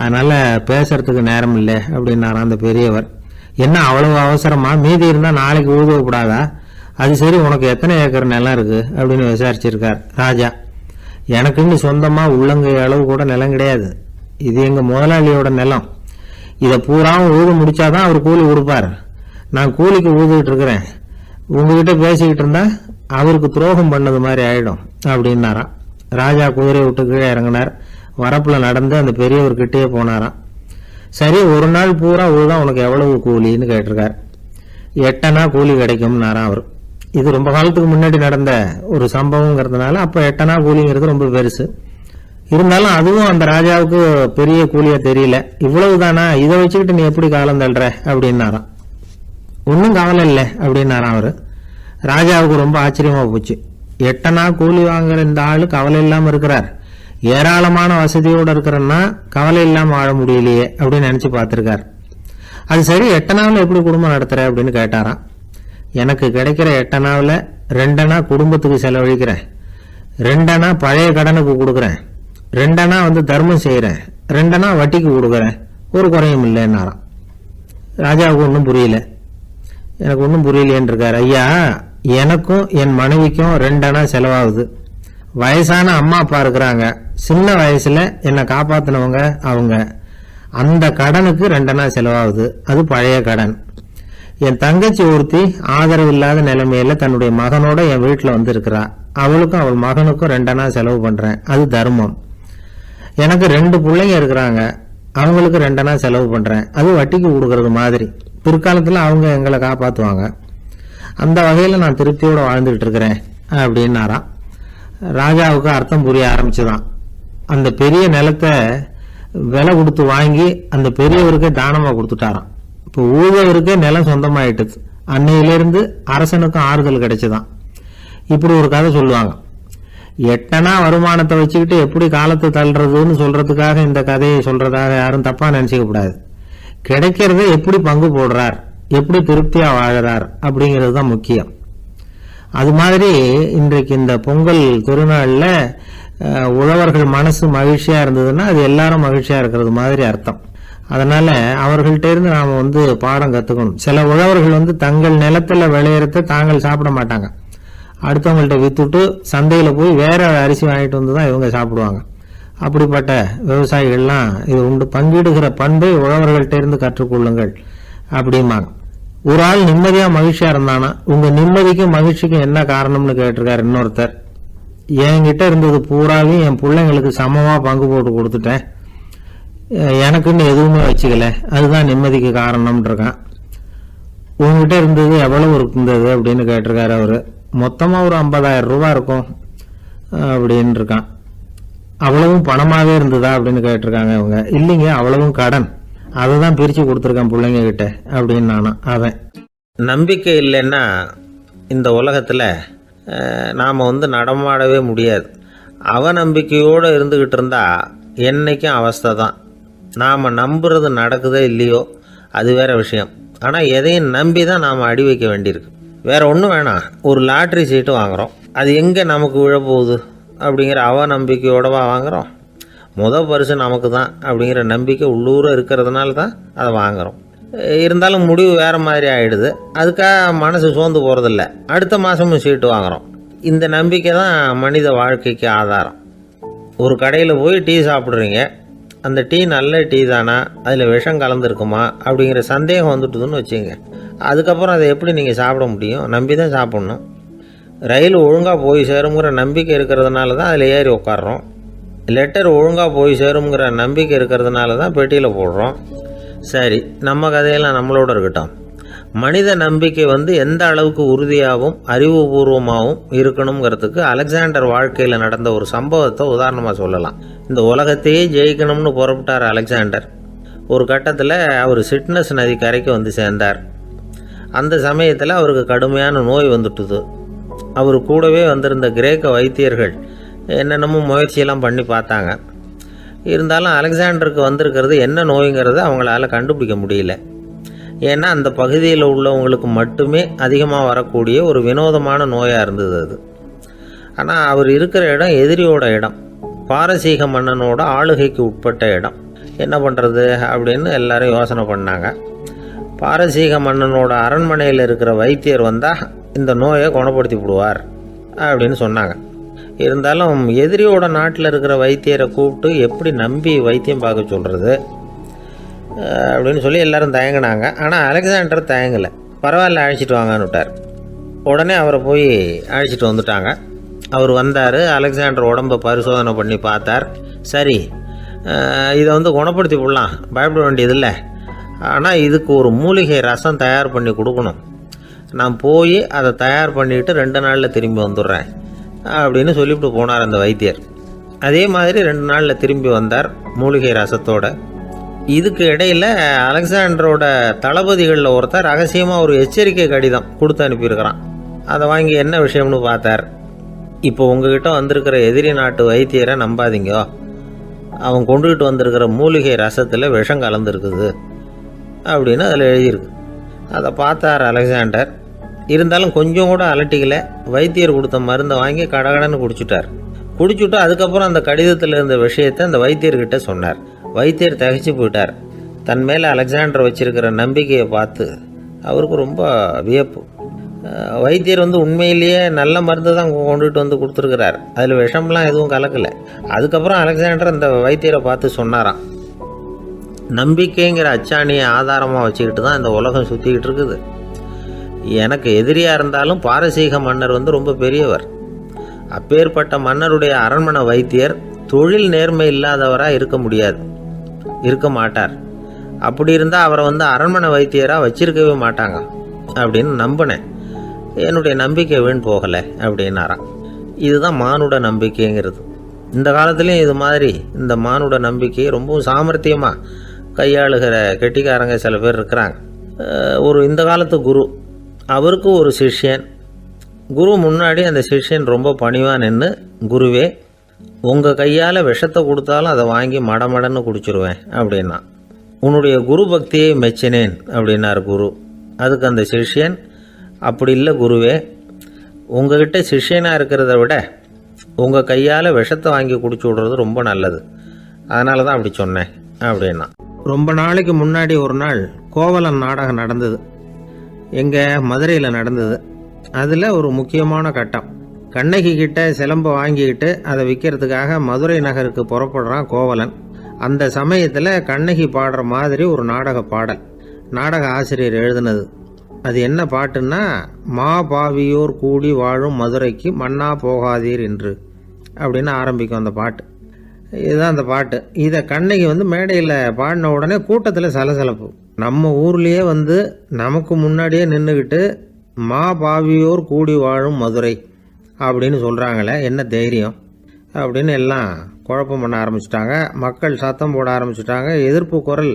அதனால் பேசுறதுக்கு நேரம் இல்லை அப்படின்னாராம் அந்த பெரியவர். என்ன அவ்வளவு அவசரமா? மீதி இருந்தால் நாளைக்கு ஊதுவக்கூடாதா? அது சரி, உனக்கு எத்தனை ஏக்கர் நிலம் இருக்குது அப்படின்னு விசாரிச்சிருக்கார் ராஜா. எனக்குன்னு சொந்தமாக உள்ளங்கை அளவு கூட நிலம் கிடையாது. இது எங்கள் முதலாளியோட நிலம். இதை பூராவும் ஊது முடிச்சாதான் அவர் கூலி கொடுப்பார். நான் கூலிக்கு ஊதுகிட்டு இருக்கிறேன். உங்ககிட்ட பேசிக்கிட்டு இருந்தா அவருக்கு துரோகம் பண்ணது மாதிரி ஆயிடும் அப்படின்னாராம். ராஜா குதிரையை விட்டு கீழே இறங்கினார். வரப்புல நடந்து அந்த பெரியவர்கிட்டயே போனாராம். சரி, ஒரு நாள் பூரா ஊதான் உனக்கு எவ்வளவு கூலின்னு கேட்டிருக்கார். 8 அணா கூலி கிடைக்கும்னாராம் அவர். இது ரொம்ப காலத்துக்கு முன்னாடி நடந்த ஒரு சம்பவங்கிறதுனால அப்போ 8 அணா கூலிங்கிறது ரொம்ப பெருசு. இருந்தாலும் அதுவும் அந்த ராஜாவுக்கு பெரிய கூலியா தெரியல. இவ்வளவுதானா, இதை வச்சுக்கிட்டு நீ எப்படி காலம் தள்ளுற அப்படின்னாராம். ஒன்றும் கவலை இல்லை அப்படின்னாராம் அவரு. ராஜாவுக்கு ரொம்ப ஆச்சரியமா போச்சு. 8 அணா கூலி வாங்குற இந்த ஆளு கவலை இல்லாம இருக்கிறார், ஏராளமான வசதியோடு இருக்கிறன்னா கவலை இல்லாம வாழ முடியலையே அப்படின்னு நினைச்சு பார்த்திருக்கார். அது சரி, 8 அணாவில் எப்படி குடும்பம் நடத்துற அப்படின்னு கேட்டாராம். எனக்கு கிடைக்கிற 8 அணாவில் 2 அணா குடும்பத்துக்கு செலவழிக்கிறேன், 2 அணா பழைய கடனுக்கு கொடுக்குறேன், 2 அணா தர்மம் செய்யறேன், 2 அணா வட்டிக்கு கொடுக்குறேன், ஒரு குறையும் இல்லைன்னாராம். ராஜாவுக்கு ஒன்றும் புரியல. எனக்கு ஒன்றும் புரியலையேன்னு இருக்காரு. ஐயா, எனக்கும் என் மனைவிக்கும் 2 அணா செலவாகுது. வயசான அம்மா அப்பா இருக்கிறாங்க, சின்ன வயசுல என்னை காப்பாத்தினவங்க அவங்க. அந்த கடனுக்கு 2 அணா செலவாகுது, அது பழைய கடன். என் தங்கச்சி ஒருத்தி ஆதரவு இல்லாத நிலைமையில தன்னுடைய மகனோட என் வீட்டில் வந்திருக்கிறா, அவளுக்கும் அவள் மகனுக்கும் 2 அணா செலவு பண்றேன், அது தர்மம். எனக்கு 2 பிள்ளைங்க இருக்கிறாங்க, அவங்களுக்கு 2 அணா செலவு பண்றேன், அது வட்டிக்கு கொடுக்கறது மாதிரி. பிற்காலத்தில் அவங்க எங்களை காப்பாற்றுவாங்க. அந்த வகையில் நான் திருப்தியோட வாழ்ந்துகிட்டு இருக்கிறேன் அப்படின்னாராம். ராஜாவுக்கு அர்த்தம் புரிய ஆரம்பிச்சுதான். அந்த பெரிய நிலத்தை விலை கொடுத்து வாங்கி அந்த பெரியவருக்கே தானமாக கொடுத்துட்டாராம். இப்போ ஊழவருக்கே நிலம் சொந்தமாயிட்டுது. அன்னையிலிருந்து அரசனுக்கும் ஆறுதல் கிடைச்சுதான். இப்படி ஒரு கதை சொல்லுவாங்க. 8 அணா வருமானத்தை வச்சுக்கிட்டு எப்படி காலத்தை தள்ளுறதுன்னு சொல்றதுக்காக இந்த கதையை சொல்றதாக யாரும் தப்பா நினைச்சுக்க கூடாது. கிடைக்கிறத எப்படி பங்கு போடுறார், எப்படி திருப்தியா வாழறார் அப்படிங்கிறது தான் முக்கியம். அது மாதிரி இன்றைக்கு இந்த பொங்கல் திருநாள்ல உழவர்கள் மனசு மகிழ்ச்சியா இருந்ததுன்னா அது எல்லாரும் மகிழ்ச்சியா இருக்கிறது மாதிரி அர்த்தம். அதனால அவர்கள்ட்ட இருந்து நாம பாடம் கத்துக்கணும். சில உழவர்கள் தங்கள் நிலத்துல விளையறத தாங்கள் சாப்பிட மாட்டாங்க, அடுத்தவங்கள்ட்ட வித்துட்டு சந்தையில போய் வேற அரிசி வாங்கிட்டு வந்துதான் இவங்க சாப்பிடுவாங்க. அப்படிப்பட்ட விவசாயிகள்லாம் இது உண்டு. பங்கிடுகிற பண்பை உழவர்கள்ட்ட இருந்து கற்றுக்கொள்ளுங்கள் அப்படிம்பாங்க. ஒரு ஆள் நிம்மதியா மகிழ்ச்சியா இருந்தானா, உங்க நிம்மதிக்கும் மகிழ்ச்சிக்கும் என்ன காரணம்னு கேட்டிருக்காரு இன்னொருத்தர். என்கிட்ட இருந்தது பூராவையும் என் பிள்ளைங்களுக்கு சமமா பங்கு போட்டு கொடுத்துட்டேன், எனக்குன்னு எதுவுமே வச்சுக்கல, அதுதான் நிம்மதிக்கு காரணம்னு இருக்கான். உங்ககிட்ட இருந்தது எவ்வளவு இருந்தது அப்படின்னு கேட்டிருக்காரு அவரு. மொத்தமா ஒரு 50,000 ரூபாய் இருக்கும் அப்படின்னு இருக்கான். அவ்வளவும் பணமாவே இருந்ததா அப்படின்னு கேட்டிருக்காங்க இவங்க. இல்லைங்க, அவ்வளவும் கடன், அதை தான் பிரித்து கொடுத்துருக்கேன் பிள்ளைங்க கிட்ட அப்படின்னு நானும். அவன் நம்பிக்கை இல்லைன்னா இந்த உலகத்தில் நாம் நடமாடவே முடியாது. அவநம்பிக்கையோடு இருந்துக்கிட்டு இருந்தால் என்றைக்கும் அவஸ்தை தான். நாம் நம்புறது நடக்குதோ இல்லையோ அது வேற விஷயம். ஆனால் எதையும் நம்பி தான் நாம் அடி வைக்க வேண்டியிருக்கு. வேற ஒன்றும் வேணாம், ஒரு லாட்ரி சீட்டு வாங்குகிறோம், அது எங்கே நமக்கு விழப்போகுது அப்படிங்கிற அவநம்பிக்கையோடவா வாங்குகிறோம். பரிசு நமக்கு தான் அப்படிங்கிற நம்பிக்கை உள்ளூர இருக்கிறதுனால தான் அதை வாங்குகிறோம். இருந்தாலும் முடிவு வேறு மாதிரி ஆகிடுது, அதுக்காக மனசு சோர்ந்து போகிறதில்ல, அடுத்த மாதமும் சீட்டு வாங்குகிறோம். இந்த நம்பிக்கை தான் மனித வாழ்க்கைக்கு ஆதாரம். ஒரு கடையில் போய் டீ சாப்பிட்றீங்க, அந்த டீ நல்ல டீ தானா, அதில் விஷம் கலந்துருக்குமா அப்படிங்கிற சந்தேகம் வந்துட்டுதுன்னு வச்சுங்க. அதுக்கப்புறம் அதை எப்படி நீங்கள் சாப்பிட முடியும்? நம்பி தான் சாப்பிட்ணும். ரயில் ஒழுங்காக போய் சேருங்கிற நம்பிக்கை இருக்கிறதுனால தான் அதில் ஏறி உட்காடுறோம். லெட்டர் ஒழுங்காக போய் சேருங்கிற நம்பிக்கை இருக்கிறதுனால தான் பெட்டியில் போடுறோம். சரி, நம்ம கதையெல்லாம் நம்மளோட இருக்கட்டும். மனித நம்பிக்கை எந்த அளவுக்கு உறுதியாகவும் அறிவுபூர்வமாகவும் இருக்கணுங்கிறதுக்கு அலெக்சாண்டர் வாழ்க்கையில் நடந்த ஒரு சம்பவத்தை உதாரணமாக சொல்லலாம். இந்த உலகத்தையே ஜெயிக்கணும்னு புறப்பட்டார் அலெக்சாண்டர். ஒரு கட்டத்தில் அவர் சிட்னஸ் நதி கரைக்கு சேர்ந்தார். அந்த சமயத்தில் அவருக்கு கடுமையான நோய் வந்துட்டுது. அவர் கூடவே வந்திருந்த கிரேக்க வைத்தியர்கள் என்னென்னமோ முயற்சியெல்லாம் பண்ணி பார்த்தாங்க. இருந்தாலும் அலெக்சாண்டருக்கு வந்திருக்கிறது என்ன நோய்ங்கிறத அவங்களால கண்டுபிடிக்க முடியல. ஏன்னா அந்த பகுதியில் உள்ளவங்களுக்கு மட்டுமே அதிகமாக வரக்கூடிய ஒரு வினோதமான நோயாக இருந்தது அது. ஆனால் அவர் இருக்கிற இடம் எதிரியோட இடம், பாரசீக மன்னனோட ஆளுகைக்கு உட்பட்ட இடம். என்ன பண்ணுறது அப்படின்னு எல்லாரும் யோசனை பண்ணாங்க. பாரசீக மன்னனோட அரண்மனையில் இருக்கிற வைத்தியர் வந்தால் இந்த நோயை குணப்படுத்தி விடுவார் அப்படின்னு சொன்னாங்க. இருந்தாலும் எதிரியோட நாட்டில் இருக்கிற வைத்தியரை கூப்பிட்டு எப்படி நம்பி வைத்தியம் பார்க்க சொல்கிறது அப்படின்னு சொல்லி எல்லாரும் தயங்கினாங்க. ஆனால் அலெக்சாண்டர் தயங்கலை. பரவாயில்ல, அழைச்சிட்டு வாங்கன்னு விட்டார். உடனே அவரை போய் அழைச்சிட்டு வந்துட்டாங்க. அவர் வந்தார். அலெக்சாண்டர் உடம்பை பரிசோதனை பண்ணி பார்த்தார். சரி, இதை குணப்படுத்தி விடலாம், பயப்பட வேண்டியதில்லை. ஆனால் இதுக்கு ஒரு மூலிகை ரசம் தயார் பண்ணி கொடுக்கணும். நான் போய் அதை தயார் பண்ணிவிட்டு 2 நாளில் திரும்பி வந்துடுறேன் அப்படின்னு சொல்லிவிட்டு போனார் அந்த வைத்தியர். அதே மாதிரி 2 நாளில் திரும்பி வந்தார் மூலிகை ரசத்தோட. இதுக்கு இடையில் அலெக்சாண்டரோட தளபதிகளில் ஒருத்தர் ரகசியமாக ஒரு எச்சரிக்கை கடிதம் கொடுத்து அனுப்பியிருக்கிறான். அதை வாங்கி என்ன விஷயம்னு பார்த்தார். இப்போ உங்ககிட்ட வந்திருக்கிற எதிரி நாட்டு வைத்தியரை நம்பாதீங்க, அவன் கொண்டுகிட்டு வந்திருக்கிற மூலிகை ரசத்தில் விஷம் கலந்துருக்குது அப்படின்னு அதில் எழுதியிருக்கு. அதை பார்த்தார் அலெக்சாண்டர். இருந்தாலும் கொஞ்சம் கூட அலட்டிக்கல. வைத்தியர் கொடுத்த மருந்தை வாங்கி கடகடன்னு குடிச்சுட்டு அதுக்கப்புறம் அந்த கடிதத்தில் இருந்த விஷயத்தை அந்த வைத்தியர்கிட்ட சொன்னார். வைத்தியர் திகைச்சு போயிட்டார். தன் மேலே அலெக்சாண்டர் வச்சிருக்கிற நம்பிக்கையை பார்த்து அவருக்கு ரொம்ப வியப்பு. வைத்தியர் உண்மையிலேயே நல்ல மருந்து தான் கொண்டுகிட்டு வந்து கொடுத்துருக்கிறார், அதில் விஷம்லாம் எதுவும் கலக்கலை. அதுக்கப்புறம் அலெக்சாண்டர் அந்த வைத்தியரை பார்த்து சொன்னாராம், நம்பிக்கைங்கிற அச்சாணியை ஆதாரமாக வச்சுக்கிட்டு தான் இந்த உலகம் சுற்றிக்கிட்டு இருக்குது. எனக்கு எதிரியாக இருந்தாலும் பாரசீக மன்னர் ரொம்ப பெரியவர். அப்பேற்பட்ட மன்னருடைய அரண்மனை வைத்தியர் தொழில் நேர்மை இல்லாதவராக இருக்க மாட்டார். அப்படி இருந்தால் அவரை அரண்மனை வைத்தியராக வச்சிருக்கவே மாட்டாங்க அப்படின்னு நம்பினேன். என்னுடைய நம்பிக்கை வீண் போகலை அப்படின்னாராம். இதுதான் மானுட நம்பிக்கைங்கிறது. இந்த காலத்துலேயும் இது மாதிரி இந்த மானுட நம்பிக்கையை ரொம்பவும் சாமர்த்தியமாக கையாளுகிற கெட்டிக்காரங்க சில பேர் இருக்கிறாங்க. இந்த காலத்து குரு, அவருக்கு ஒரு சிஷ்யன். குரு முன்னாடி அந்த சிஷ்யன் ரொம்ப பணிவாக நின்று, குருவே உங்கள் கையால் விஷத்தை கொடுத்தாலும் அதை வாங்கி மடமடன்னு குடிச்சிருவேன் அப்படின்னா. உன்னுடைய குரு பக்தியை மெச்சினேன் அப்படின்னார் குரு. அதுக்கு அந்த சிஷ்யன், அப்படி இல்லை குருவே, உங்ககிட்ட சிஷ்யனாக இருக்கிறத விட உங்கள் கையால் விஷத்தை வாங்கி குடிச்சு விடுறது ரொம்ப நல்லது, அதனால தான் அப்படி சொன்னேன் அப்படின்னா. ரொம்ப நாளைக்கு முன்னாடி ஒரு நாள் கோவலன் நாடகம் நடந்தது. எங்கள் மதுரையில் நடந்தது. அதில் ஒரு முக்கியமான கட்டம். கண்ணகி கிட்ட சிலம்பை வாங்கிக்கிட்டு அதை விற்கிறதுக்காக மதுரை நகருக்கு புறப்படுறான் கோவலன். அந்த சமயத்தில் கண்ணகி பாடுற மாதிரி ஒரு நாடக பாடல் நாடக ஆசிரியர் எழுதினது. அது என்ன பாட்டுன்னா, மா பாவியோர் கூடி வாழும் மதுரைக்கு மன்னா போகாதீர் என்று அப்படின்னு ஆரம்பிக்கும் அந்த பாட்டு. இதுதான் அந்த பாட்டு. இதை கண்ணகி மேடையில் பாடின உடனே கூட்டத்தில் சலசலப்பு. நம்ம ஊர்லேயே நமக்கு முன்னாடியே நின்றுக்கிட்டு மா பாவியோர் கூடி வாழும் மதுரை அப்படின்னு சொல்கிறாங்களே, என்ன தைரியம் அப்படின்னு எல்லாம் குழப்பம் பண்ண ஆரம்பிச்சிட்டாங்க. மக்கள் சத்தம் போட ஆரம்பிச்சிட்டாங்க. எதிர்ப்பு குரல்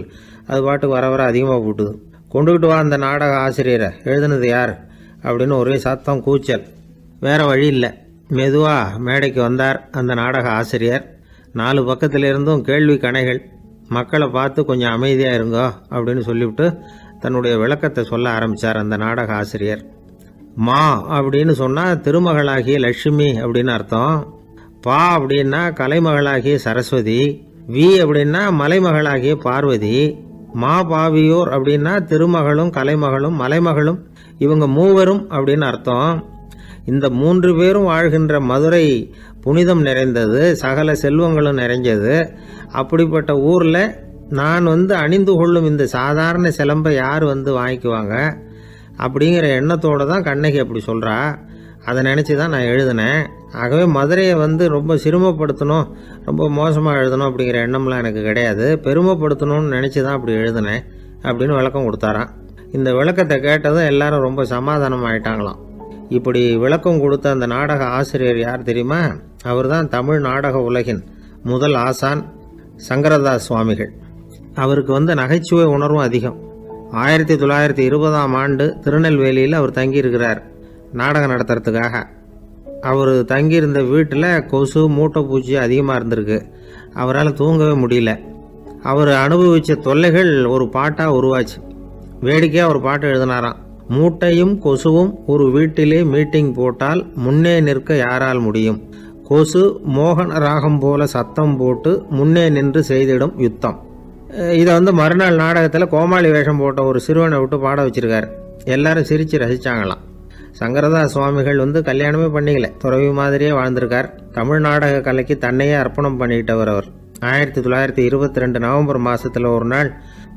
அது பாட்டுக்கு வர அதிகமாக போட்டுது. கொண்டுக்கிட்டு வா அந்த நாடக ஆசிரியரை, எழுதுனது யார் அப்படின்னு ஒரே சத்தம், கூச்சல். வேறு வழி இல்லை. மெதுவாக மேடைக்கு வந்தார் அந்த நாடக ஆசிரியர். 4 பக்கத்திலிருந்தும் கேள்வி கணைகள். மக்களை பார்த்து கொஞ்சம் அமைதியாக இருங்கோ அப்படின்னு சொல்லிவிட்டு தன்னுடைய விளக்கத்தை சொல்ல ஆரம்பித்தார் அந்த நாடக ஆசிரியர். மா அப்படின்னு சொன்னால் திருமகளாகிய லட்சுமி அப்படின்னு அர்த்தம். பா அப்படின்னா கலைமகளாகிய சரஸ்வதி. வி அப்படின்னா மலைமகளாகிய பார்வதி. மா பாவியோர் அப்படின்னா திருமகளும் கலைமகளும் மலைமகளும், இவங்க மூவரும் அப்படின்னு அர்த்தம். இந்த 3 பேரும் வாழ்கின்ற மதுரை புனிதம் நிறைந்தது, சகல செல்வங்களும் நிறைஞ்சது. அப்படிப்பட்ட ஊரில் நான் அணிந்து கொள்ளும் இந்த சாதாரண சிலம்பை யார் வாங்கிக்குவாங்க அப்படிங்கிற எண்ணத்தோடு தான் கண்ணகி அப்படி சொல்கிறா. அதை நினச்சி தான் நான் எழுதினேன். ஆகவே மதுரையை ரொம்ப சிரமப்படுத்தணும், ரொம்ப மோசமாக எழுதணும் அப்படிங்கிற எண்ணம்லாம் எனக்கு கிடையாது. பெருமைப்படுத்தணும்னு நினச்சி தான் அப்படி எழுதினேன் அப்படின்னு விளக்கம் கொடுத்தாராம். இந்த விளக்கத்தை கேட்டதும் எல்லாரும் ரொம்ப சமாதானம் ஆயிட்டாங்களாம். இப்படி விளக்கம் கொடுத்த அந்த நாடக ஆசிரியர் யார் தெரியுமா? அவர் தான் தமிழ் நாடக உலகின் முதல் ஆசான் சங்கரதாஸ் சுவாமிகள். அவருக்கு நகைச்சுவை உணர்வும் அதிகம். 1920ஆம் ஆண்டு திருநெல்வேலியில் அவர் தங்கியிருக்கிறார் நாடகம் நடத்துறதுக்காக. அவர் தங்கியிருந்த வீட்டில் கொசு மூட்டைப்பூச்சி அதிகமாக இருந்திருக்கு. அவரால் தூங்கவே முடியல. அவர் அனுபவித்த தொல்லைகள் ஒரு பாட்டாக உருவாச்சு. வேடிக்கையாக ஒரு பாட்டு எழுதினாராம். மூட்டையும் கொசுவும் ஒரு வீட்டிலே மீட்டிங் போட்டால் முன்னே நிற்க யாரால் முடியும்? கொசு மோகன ராகம் போல சத்தம் போட்டு முன்னே நின்று செய்திடும் யுத்தம். இதை மறுநாள் நாடகத்தில் கோமாளி வேஷம் போட்ட ஒரு சிறுவனை விட்டு பாட வச்சிருக்காரு. எல்லாரும் சிரித்து ரசித்தாங்களாம். சங்கரதாஸ் சுவாமிகள் கல்யாணமே பண்ணிக்கல, துறவி மாதிரியே வாழ்ந்திருக்கார். தமிழ் நாடக கலைக்கு தன்னையே அர்ப்பணம் பண்ணிக்கிட்டவர் அவர். 1922 நவம்பர் மாதத்தில் ஒரு நாள்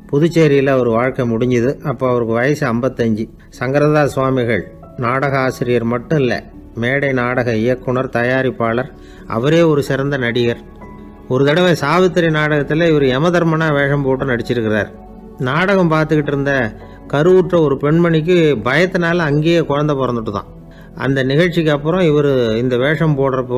புதுச்சேரியில் அவர் வாழ்க்கை முடிஞ்சுது. அப்போ அவருக்கு வயசு 55. சங்கரதாஸ் சுவாமிகள் நாடக ஆசிரியர் மட்டும் இல்லை, மேடை நாடக இயக்குனர், தயாரிப்பாளர். அவரே ஒரு சிறந்த நடிகர். ஒரு தடவை சாவித்திரி நாடகத்தில் இவர் யமதர்மனா வேஷம் போட்டு நடிச்சிருக்கிறார். நாடகம் பார்த்துக்கிட்டு இருந்த கருவுற்ற ஒரு பெண்மணிக்கு பயத்தினால அங்கேயே குழந்தை பிறந்துட்டு தான். அந்த நிகழ்ச்சிக்கு அப்புறம் இவர் இந்த வேஷம் போடுற போல